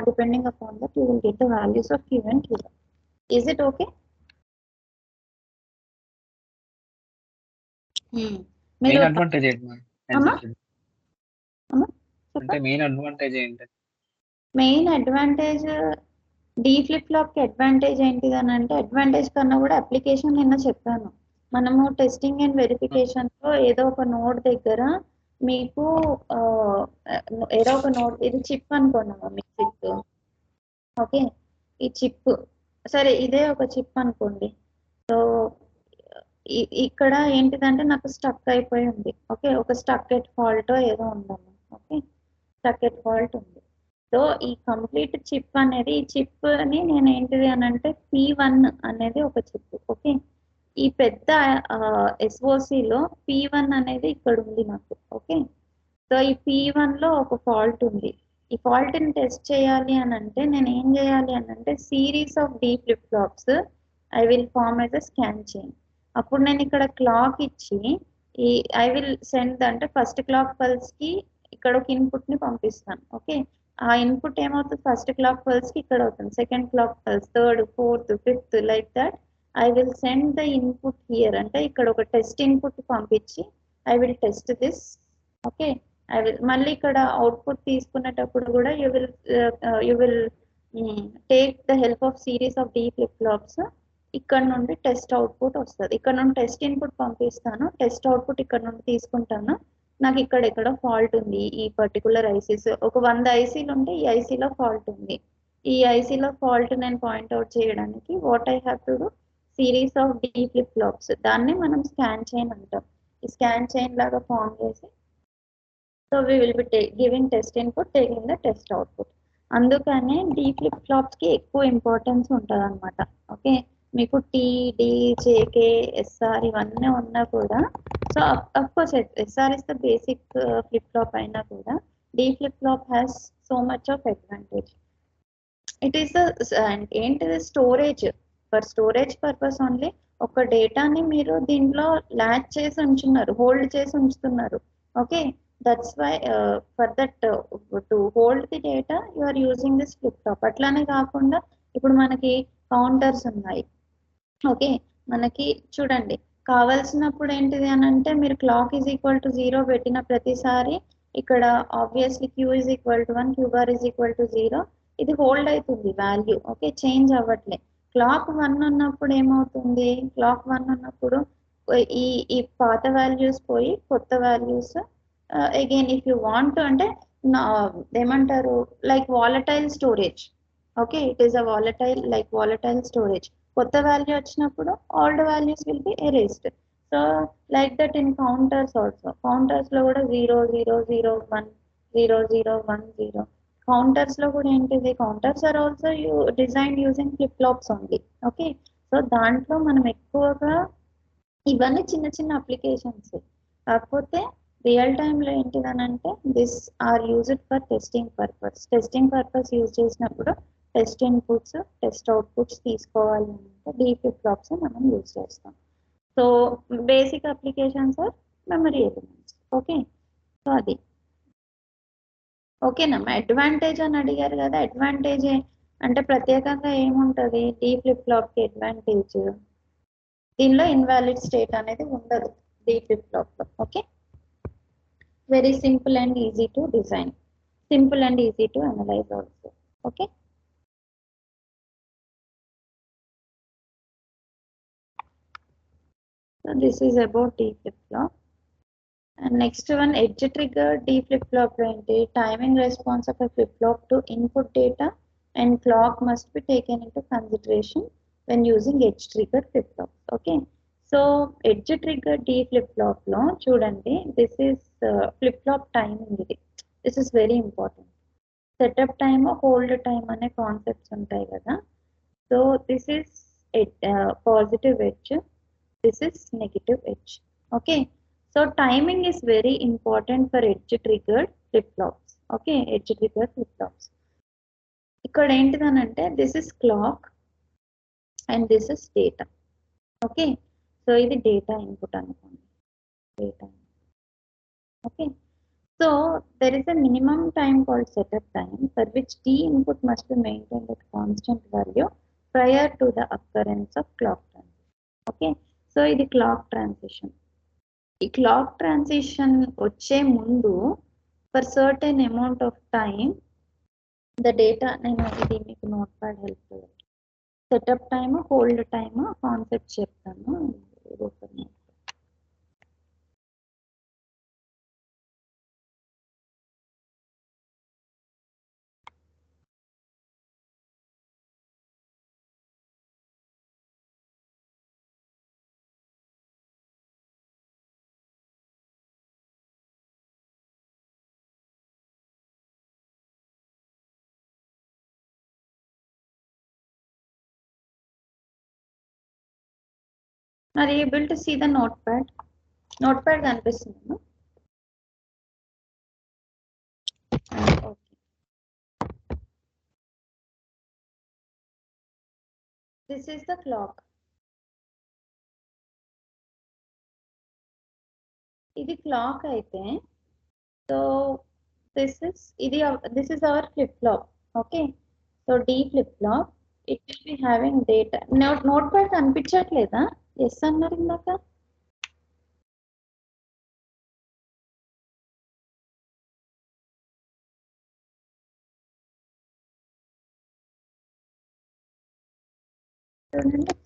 depending upon that you will get the values of Q and Q. Is it okay? Main advantage ఏంటి? మెయిన్ అడ్వాంటేజ్ ఏంటి? Main advantage D flip flop కి అడ్వాంటేజ్ ఏంటిది అని అంటే, అడ్వాంటేజ్ కన్నా కూడా అప్లికేషన్ నిన్న చెప్పాను. మనము టెస్టింగ్ అండ్ వెరిఫికేషన్ లో ఏదో ఒక నోడ్ దగ్గర మీకు ఏదో ఒక నోడ్, ఇది చిప్ అనుకున్నాము, మీ చిప్. ఓకే, ఈ చిప్ సరే, ఇదే ఒక చిప్ అనుకోండి. సో ఇక్కడ ఏంటిదంటే నాకు స్టక్ అయిపోయి ఉంది. ఓకే, ఒక స్టక్ ఎట్ ఫాల్ట్ ఏదో ఉందమ్మా. ఓకే, స్టక్ ఎట్ ఫాల్ట్ ఉంది. సో ఈ కంప్లీట్ చిప్ అనేది, ఈ చిప్ అని నేను ఏంటిది అని అంటే P1 అనేది ఒక చిప్. ఓకే, ఈ పెద్ద SOCలో P1 అనేది ఇక్కడ ఉంది నాకు. ఓకే, సో ఈ P1 లో ఒక ఫాల్ట్ ఉంది. ఈ ఫాల్ట్ ని టెస్ట్ చేయాలి అని అంటే నేను ఏం చేయాలి అని అంటే series of the flip flops I will form as a scan chain. అప్పుడు నేను ఇక్కడ క్లాక్ ఇచ్చి ఈ ఐ విల్ సెండ్ అంటే ఫస్ట్ క్లాక్ పల్స్ కి ఇక్కడ ఒక ఇన్పుట్ ని పంపిస్తాను. ఓకే, ఆ ఇన్పుట్ ఏమవుతుంది, ఫస్ట్ క్లాక్ పల్స్ కి ఇక్కడ అవుతుంది, second clock pulse, third, fourth, fifth, like that I will send the input here. అంటే ఇక్కడ ఒక టెస్ట్ ఇన్పుట్ పంపించి I will test this. Okay, I will మళ్ళీ ఇక్కడ అవుట్పుట్ తీసుకునేటప్పుడు కూడా you will take the help of series of the flip flops. ఇక్కడ నుండి టెస్ట్ అవుట్పుట్ వస్తుంది, ఇక్కడ నుండి టెస్ట్ ఇన్పుట్ పంపిస్తాను, టెస్ట్ అవుట్పుట్ ఇక్కడ నుండి తీసుకుంటాను. నాకు ఇక్కడ ఎక్కడ ఫాల్ట్ ఉంది, ఈ పర్టికులర్ ఐసీస్ ఒక 100 ఐసీలు ఉంటే ఈ ఐసీలో ఫాల్ట్ ఉంది. ఈ ఐసీలో ఫాల్ట్ నేను పాయింట్అవుట్ చేయడానికి what I have to do, series of the flip flops, దాన్ని మనం స్కాన్ చైన్ అంటాం. ఈ స్కాన్ చైన్ లాగా ఫామ్ చేసి so we will be giving test input, taking the test output. అందుకనే డి ఫ్లిప్ ఫ్లాప్స్ కి ఎక్కువ ఇంపార్టెన్స్ ఉంటుంది అనమాట. ఓకే, మీకు టీ, డి, జేకే, ఎస్ఆర్ ఇవన్నీ ఉన్నా కూడా, so of course S R is the basic flip flop అయినా కూడా D flip flop has so much of advantage. It is ఏంటిది, storage. For storage purpose only. ఒక డేటాని మీరు దీంట్లో ల్యాచ్ చేసి ఉంచున్నారు, హోల్డ్ చేసి ఉంచుతున్నారు. Okay, that's why for that to hold the data you are using this flip flop. అట్లానే కాకుండా ఇప్పుడు మనకి కౌంటర్స్ ఉన్నాయి. ఓకే, మనకి చూడండి కావాల్సినప్పుడు ఏంటిది అని అంటే మీరు క్లాక్ ఈజ్ ఈక్వల్ టు 0 పెట్టిన ప్రతిసారి ఇక్కడ obviously Q is equal to 1, Q bar is equal to 0, ఇది హోల్డ్ అవుతుంది వాల్యూ. ఓకే, చేంజ్ అవ్వట్లే. క్లాక్ 1 ఉన్నప్పుడు ఏమవుతుంది, క్లాక్ 1 ఉన్నప్పుడు ఈ ఈ పాత వాల్యూస్ పోయి కొత్త values again if you want అంటే ఏమంటారు, like volatile storage. Okay, it is a volatile storage. కొత్త వాల్యూ వచ్చినప్పుడు old values will be erased. So like that in counters also. Counters లో కూడా 0 0 0 1 0 0 1 0. కౌంటర్స్ లో కూడా ఏంటిది, counters are also design using flip flops only. Okay, so దాంట్లో మనం ఎక్కువగా ఇవన్నీ చిన్న చిన్న అప్లికేషన్స్. కాకపోతే రియల్ టైంలో ఏంటిదనంటే this are used for testing purpose use చేసినప్పుడు టెస్ట్ ఇన్పుట్స్, టెస్ట్ అవుట్పుట్స్ తీసుకోవాలి అంటే డి ఫ్లిప్ ఫ్లాప్స్ మనం యూజ్ చేస్తాం. So basic applications are memory elements. Okay, so అది ఓకేనా. అడ్వాంటేజ్ అని అడిగారు కదా, అడ్వాంటేజ్ అంటే ప్రత్యేకంగా ఏముంటుంది డి ఫ్లిప్ ఫ్లాప్కి అడ్వాంటేజ్, దీనిలో ఇన్వాలిడ్ స్టేట్ అనేది ఉండదు డి ఫ్లిప్ ఫ్లాప్లో. Okay, very simple and easy to design, simple and easy to analyse also. Okay, so this is about D flip flop. And next one, edge trigger D flip flop ఏంటి, timing response of a flip flop to input data and clock must be taken into consideration when using edge trigger flip flop. Okay, so edge trigger D flip flop లో చూడండి, this is flip flop timing. ఇది this is very important. Setup time, hold time అనే concepts ఉంటాయి కదా. So this is positive edge, this is negative edge. Okay, so timing is very important for edge triggered flip flops. Okay, edge triggered flip flops. ఇక్కడ ఏంటిదనంటే this is clock and this is data. Okay, so ఇది data input అనుకోండి, data. Okay, so there is a minimum time called setup time for which D input must be maintained at constant value prior to the occurrence of clock transition. Okay, so ఇది clock transition. ఈ clock transition వచ్చే ముందు for certain amount of time the data, నేను ఇది మీకు note pad help, setup time, hold time concept చెప్తాను. Are you able to see the notepad? Notepad కనిపిస్తుందా? Okay. This is the clock. ఇది clock అయితే, so this is our flip flop. Okay, so D flip flop, it will be having data. Notepad కనిపించట్లేదా? Yes అన్నారు ఇందాక.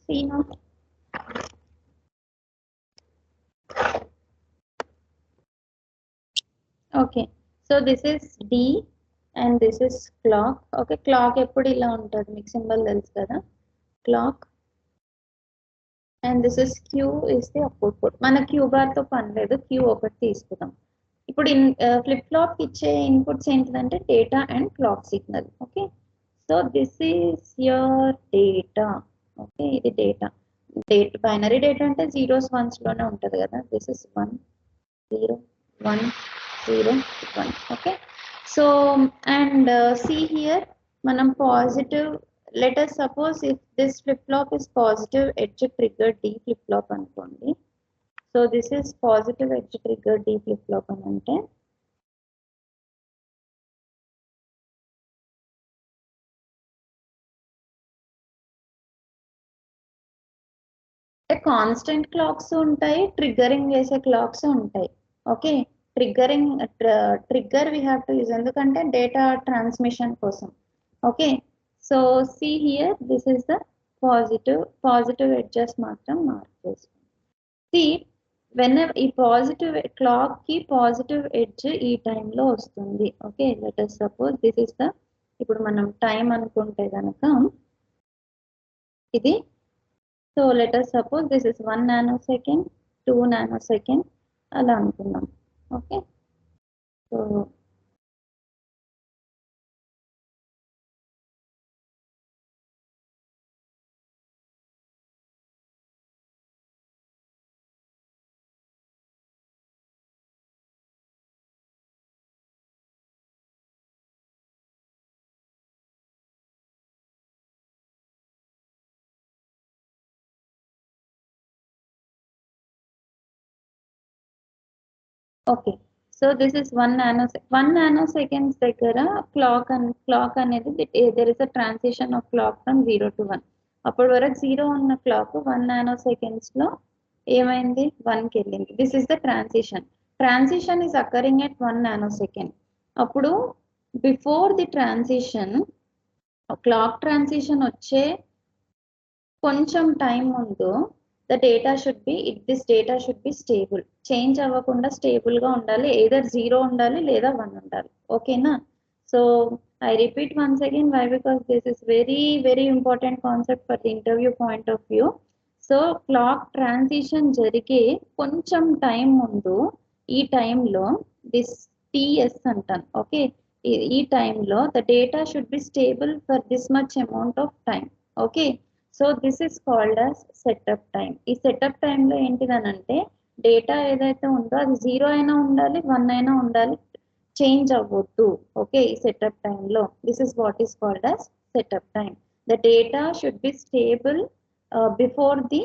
See now. Okay, so this is D and this is clock. Okay, clock ఎప్పుడు ఇలా ఉంటుంది, మీకు symbol తెలుసు కదా, clock. And this is Q is the output. మన Q బార్ తో పని లేదు, Q ఒకటి తీసుకుందాం. ఇప్పుడు ఫ్లిప్ ఫ్లాప్ ఇచ్చే ఇన్పుట్స్ ఏంటిదంటే data and clock signal. Okay, so this is your data. Okay, ఇది డేటా. బైనరీ డేటా అంటే జీరోస్ వన్స్ లోనే ఉంటది కదా. This is 1 0 1 0 1. Okay, so and see here మనం positive, let us suppose if this flip flop is positive edge triggered D flip flop అనుకోండి. So this is positive edge trigger D flip flop అని అంటే constant clocks ఉంటాయి, triggering చేసే clocks ఉంటాయి. Okay, trigger we have to use, ఎందుకంటే data transmission కోసం. Okay, so see here this is the positive edges మాత్రం mark చేసుకోండి. See when ఈ పాజిటివ్ క్లాక్ కి పాజిటివ్ ఎడ్జ్ ఈ టైంలో వస్తుంది. Okay, let us suppose this is the, ఇప్పుడు మనం టైం అనుకుంటే కనుక ఇది, so let us suppose this is 1 nanosecond, 2 nanosecond అలా అనుకుందాం. Okay, so okay, so this is 1 nanosecond దగ్గర క్లాక్ అనేది there is a transition of clock from 0 to 1. అప్పటి వరకు 0 ఉన్న క్లాక్ 1 nanoseconds లో ఏమైంది, 1కి వెళ్ళింది. This is the transition is occurring at 1 nanosecond. అప్పుడు before the transition, clock transition వచ్చే కొంచెం టైం ముందు the data should be, this data should be stable, change అవ్వకుండా స్టేబుల్ గా ఉండాలి. ఎయిదర్ 0 ఉండాలి లేదా 1 ఉండాలి. ఓకేనా, so I repeat once again, why, because this is very important concept for the interview point of view. So clock transition జరిగే కొంచెం time ముందు, ఈ టైంలో దిస్ TS అంటాను. ఓకే, ఈ టైంలో the data should be stable for this much amount of time. Okay, so this is called as setup time. ఈ setup టైంలో ఏంటిదనంటే డేటా ఏదైతే ఉందో అది 0 అయినా ఉండాలి, 1 అయినా ఉండాలి, చేంజ్ అవ్వద్దు. ఓకే, ఈ సెటప్ టైంలో this is what is called as setup time. The data should be stable before the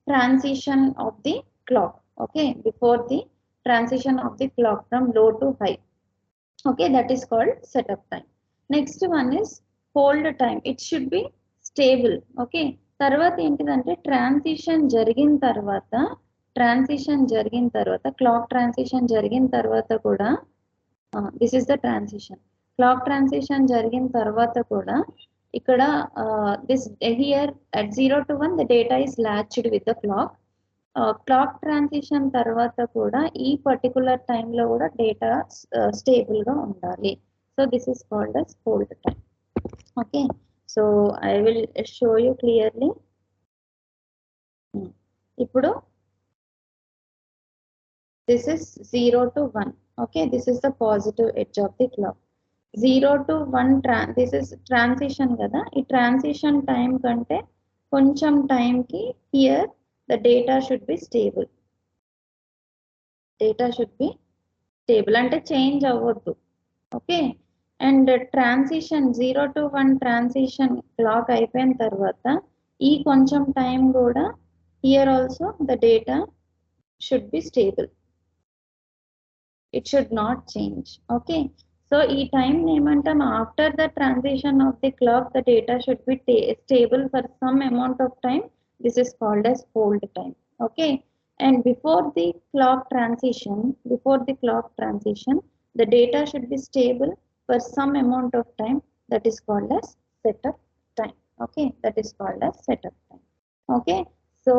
transition of the clock. Okay, before the transition of the clock from low to high. Okay, that is called setup time. Next one is hold time. It should be stable. Okay, తర్వాత ఏంటిదంటే transition జరిగిన తర్వాత clock transition జరిగిన తర్వాత కూడా, this is the transition, clock transition జరిగిన తర్వాత కూడా ఇక్కడ this here at 0 to 1 the data is latched with the clock. Clock transition తర్వాత కూడా ఈ పర్టికులర్ టైంలో కూడా డేటా స్టేబుల్ గా ఉండాలి. So this is called as hold time. Okay, so I will show you clearly. ఇప్పుడు this is 0 to 1. okay, this is the positive edge of the clock. 0 to 1 this is transition కదా. ఈ transition time కంటే కొంచెం టైంకి here the data should be stable. అంటే change అవ్వద్దు. Okay, and transition 0 to 1 transition clock అయిపోయిన తర్వాత ఈ కొంచెం టైం కూడా here also the data should be stable. It should not change. Okay, so ఈ time ఏమంటాం, after the transition of the clock the data should be stable for some amount of time. This is called as hold time. Okay, and before the clock transition the data should be stable for some amount of time. That is called as setup time. Okay, that is called as setup time. Okay, so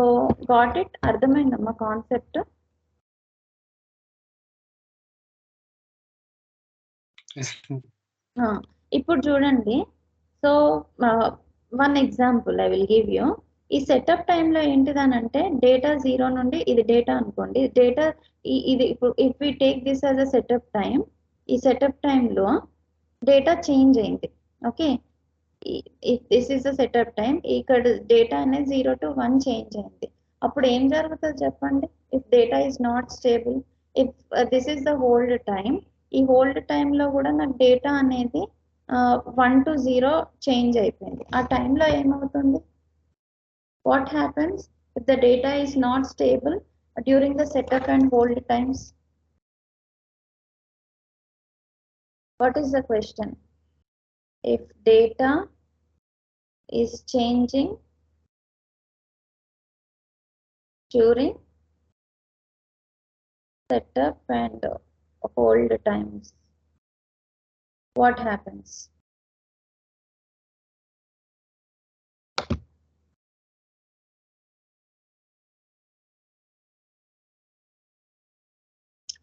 got it? అర్థమైందమ్మా concept? ఇప్పుడు చూడండి, so one example I will give you. ఈ setup టైంలో ఏంటిదనంటే data 0 నుండి ఇది data అనుకోండి, data ఇది ఇప్పుడు if we take this as a setup time, ఈ సెటప్ టైంలో డేటా చేంజ్ అయింది. Okay, if this is a setup time, ఇక్కడ డేటా అనేది 0 to 1 చేంజ్ అయింది. అప్పుడు ఏం జరుగుతుంది చెప్పండి? If data is not stable, if this is the hold time, ఈ హోల్డ్ టైంలో కూడా నాకు డేటా అనేది 1 to 0 చేంజ్ అయిపోయింది. ఆ టైంలో ఏమవుతుంది? What happens if the data is not stable during the setup and hold times? What is the question? If data is changing during setup and hold times, what happens?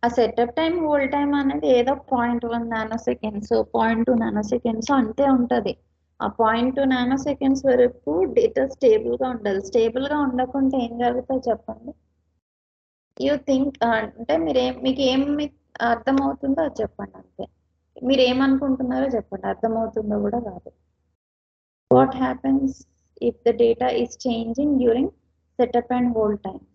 ఆ setup time hold time అనేది ఏదో 0.1 నానోసెకండ్స్ 0.2 నానోసెకండ్స్ అంతే ఉంటుంది. ఆ 0.2 నానోసెకండ్స్ వరకు data స్టేబుల్గా ఉండాలి. స్టేబుల్గా ఉండకుంటే ఏం జరుగుతుందో చెప్పండి? యూ థింక్ అంటే మీకు ఏమి అర్థమవుతుందో అది చెప్పండి అంతే. మీరు ఏమనుకుంటున్నారో చెప్పండి, అర్థమవుతుందో కూడా కాదు. What happens if the data is changing during setup and hold times?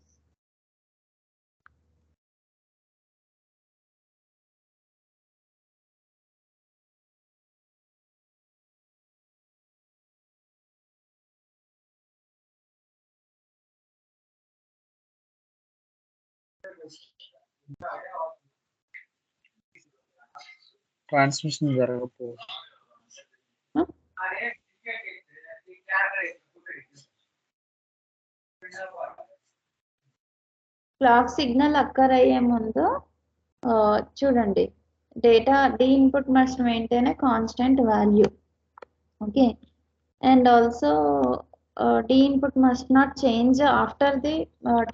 Transmission జరగకపో క్లాక్ సిగ్నల్ అక్కర్ అయ్యే ముందు చూడండి, data D input must maintain a constant value. Okay, and also D input must not change after the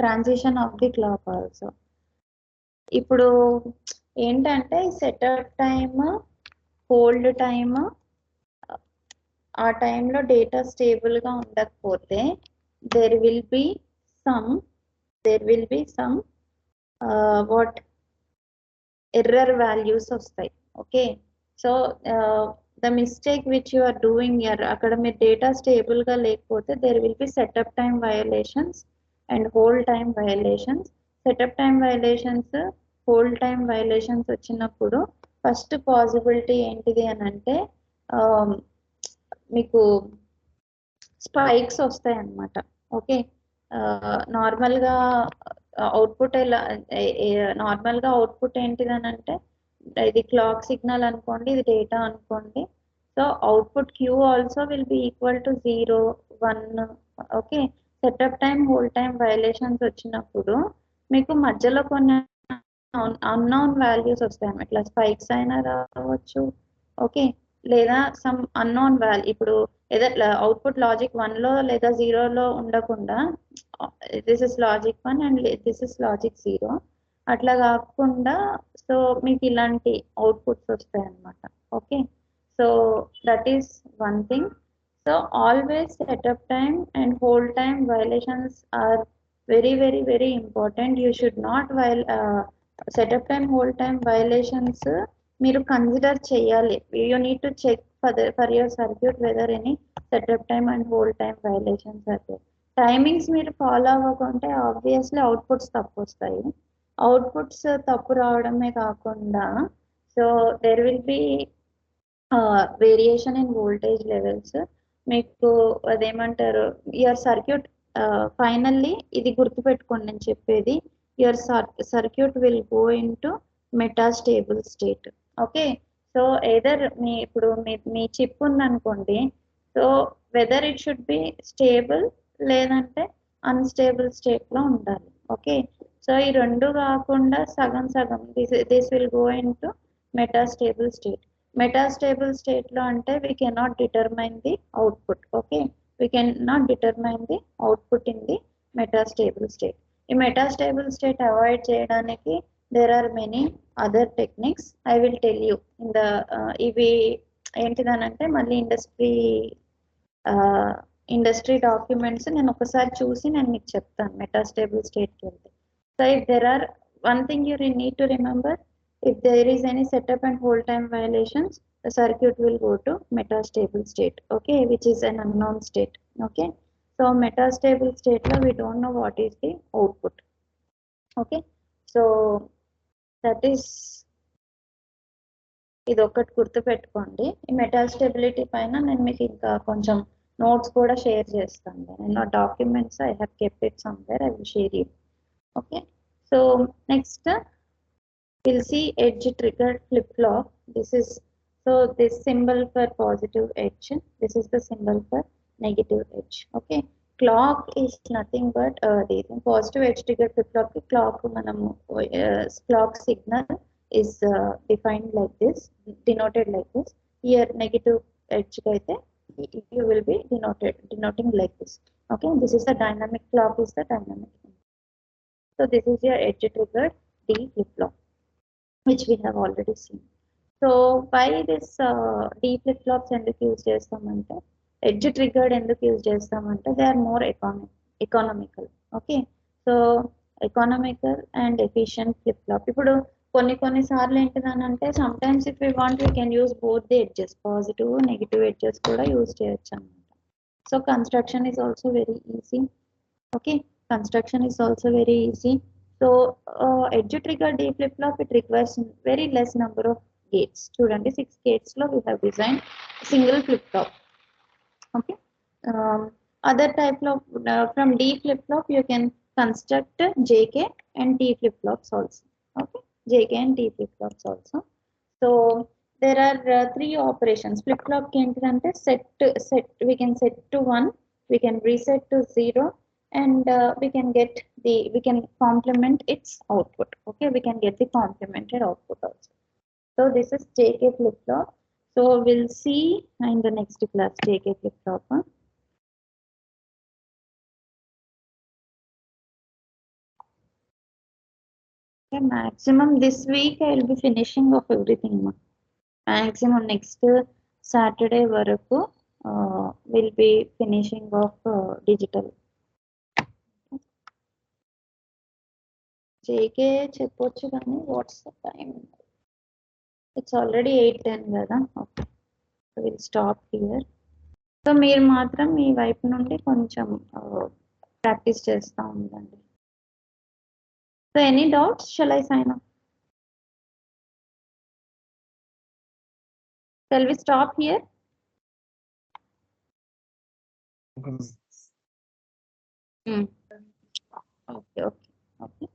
transition of the clock also. ఇప్పుడు ఏంటంటే setup time hold time ఆ టైంలో data స్టేబుల్గా ఉండకపోతే there will be some what error values వస్తాయి. Okay, so the mistake which you are doing here, అక్కడ మీ data స్టేబుల్గా లేకపోతే there will be setup time violations and hold time violations. Setup time violations hold time violations వచ్చినప్పుడు first possibility ఏంటిది అని అంటే మీకు spikes వస్తాయి అన్నమాట. ఓకే, నార్మల్గా అవుట్పుట్ నార్మల్గా అవుట్పుట్ ఏంటిది అని అంటే ఇది క్లాక్ సిగ్నల్ అనుకోండి, ఇది డేటా అనుకోండి. So output Q also will be equal to 0, 1. Okay, setup time hold time violations వచ్చినప్పుడు మీకు మధ్యలో కొన్ని అన్నోన్ వాల్యూస్ వస్తాయి, ఇట్లా స్పైక్స్ అయినా రావచ్చు. ఓకే, లేదా సమ్ అన్నోన్ వాల్యూ, ఇప్పుడు ఏదో అవుట్పుట్ లాజిక్ 1లో లేదా 0లో ఉండకుండా this is logic 1 and this is logic 0 అట్లా కాకుండా సో మీకు ఇలాంటి అవుట్పుట్స్ వస్తాయి అన్నమాట. Okay, so that is one thing. So always setup time and hold time violations are very very very important. You should not setup time hold time violations మీరు consider చేయాలి. You need to check for your circuit whether any setup time and hold time violations అయితే. Timings మీరు follow అవ్వకుంటే obviously outputs తప్పు వస్తాయి. Outputs తప్పు రావడమే కాకుండా so there will be variation in voltage levels. మీకు అదేమంటారు యువర్ సర్క్యూట్ ఫైనల్లీ ఇది గుర్తుపెట్టుకోండి నేను చెప్పేది your circuit will go into metastable state okay so either ఇప్పుడు మీ చిప్ ఉందనుకోండి so whether it should be stable లేదంటే అన్స్టేబుల్ స్టేట్లో ఉండాలి ఓకే సో ఈ రెండు కాకుండా సగం సగం this will go into metastable state metastable state lo ante we cannot determine the output okay we cannot determine the output in the metastable state ఈ metastable state avoid cheyadaniki there are many other techniques I will tell you in the ivi entidanante malli industry documents నేను ఒకసారి చూసి నేను మీకు చెప్తాను metastable state కి వెళ్తే so if there are one thing you need to remember if there is any setup and hold time violations, the circuit will go to metastable state, okay, which is an unknown state, okay. So metastable state lo we don't know what is the output, okay. So that is ఇది ఒకటి గుర్తుపెట్టుకోండి ఈ మెటాస్టెబిలిటీ పైన నేను మీకు ఇంకా కొంచెం notes కూడా షేర్ చేస్తాను నేను documents I have kept it somewhere I will share you okay so next we'll see edge triggered flip flop. This is so this symbol for positive edge. This is the symbol for negative edge. Okay. Clock is nothing but the positive edge triggered flip flop. Clock clock signal is defined like this, denoted like this. Here negative edge you will be denoting like this. Okay. This is the dynamic clock. Is the dynamic. So this is your edge triggered D flip flop, which we have already seen. So why this D flip flops enduku use chestamante edge triggered enduku use chestamante they are more economical okay so economical and efficient flip flop ippudu కొన్ని సార్లు ఏంటిదనంటే sometimes if we want we can use both the edges positive negative edges కూడా use చేయొచ్చు అన్నమాట so construction is also very easy okay construction is also very easy. So edge trigger D flip flop it requires very less number of gates. Student 6 gates lo we have designed single flip flop. Okay. Other type of from D flip flop you can construct JK and T flip flops also. Okay. JK and T flip flops also. So there are 3 operations. Flip flop ki entante set we can set to 1, we can reset to 0. And we can complement its output okay we can get the complemented output also so this is JK flip flop so we'll see in the next class JK flip flop okay, maximum this week I will be finishing of everything maximum next Saturday varaku will be finishing of digital JK చెప్పొచ్చు కానీ what's the time it's already 8:10 కదా okay so will stop here so మీరు మాత్రం మీ వైపు నుండి కొంచెం practice చేస్తూ ఉండండి so any doubts shall I sign up shall we stop here okay okay okay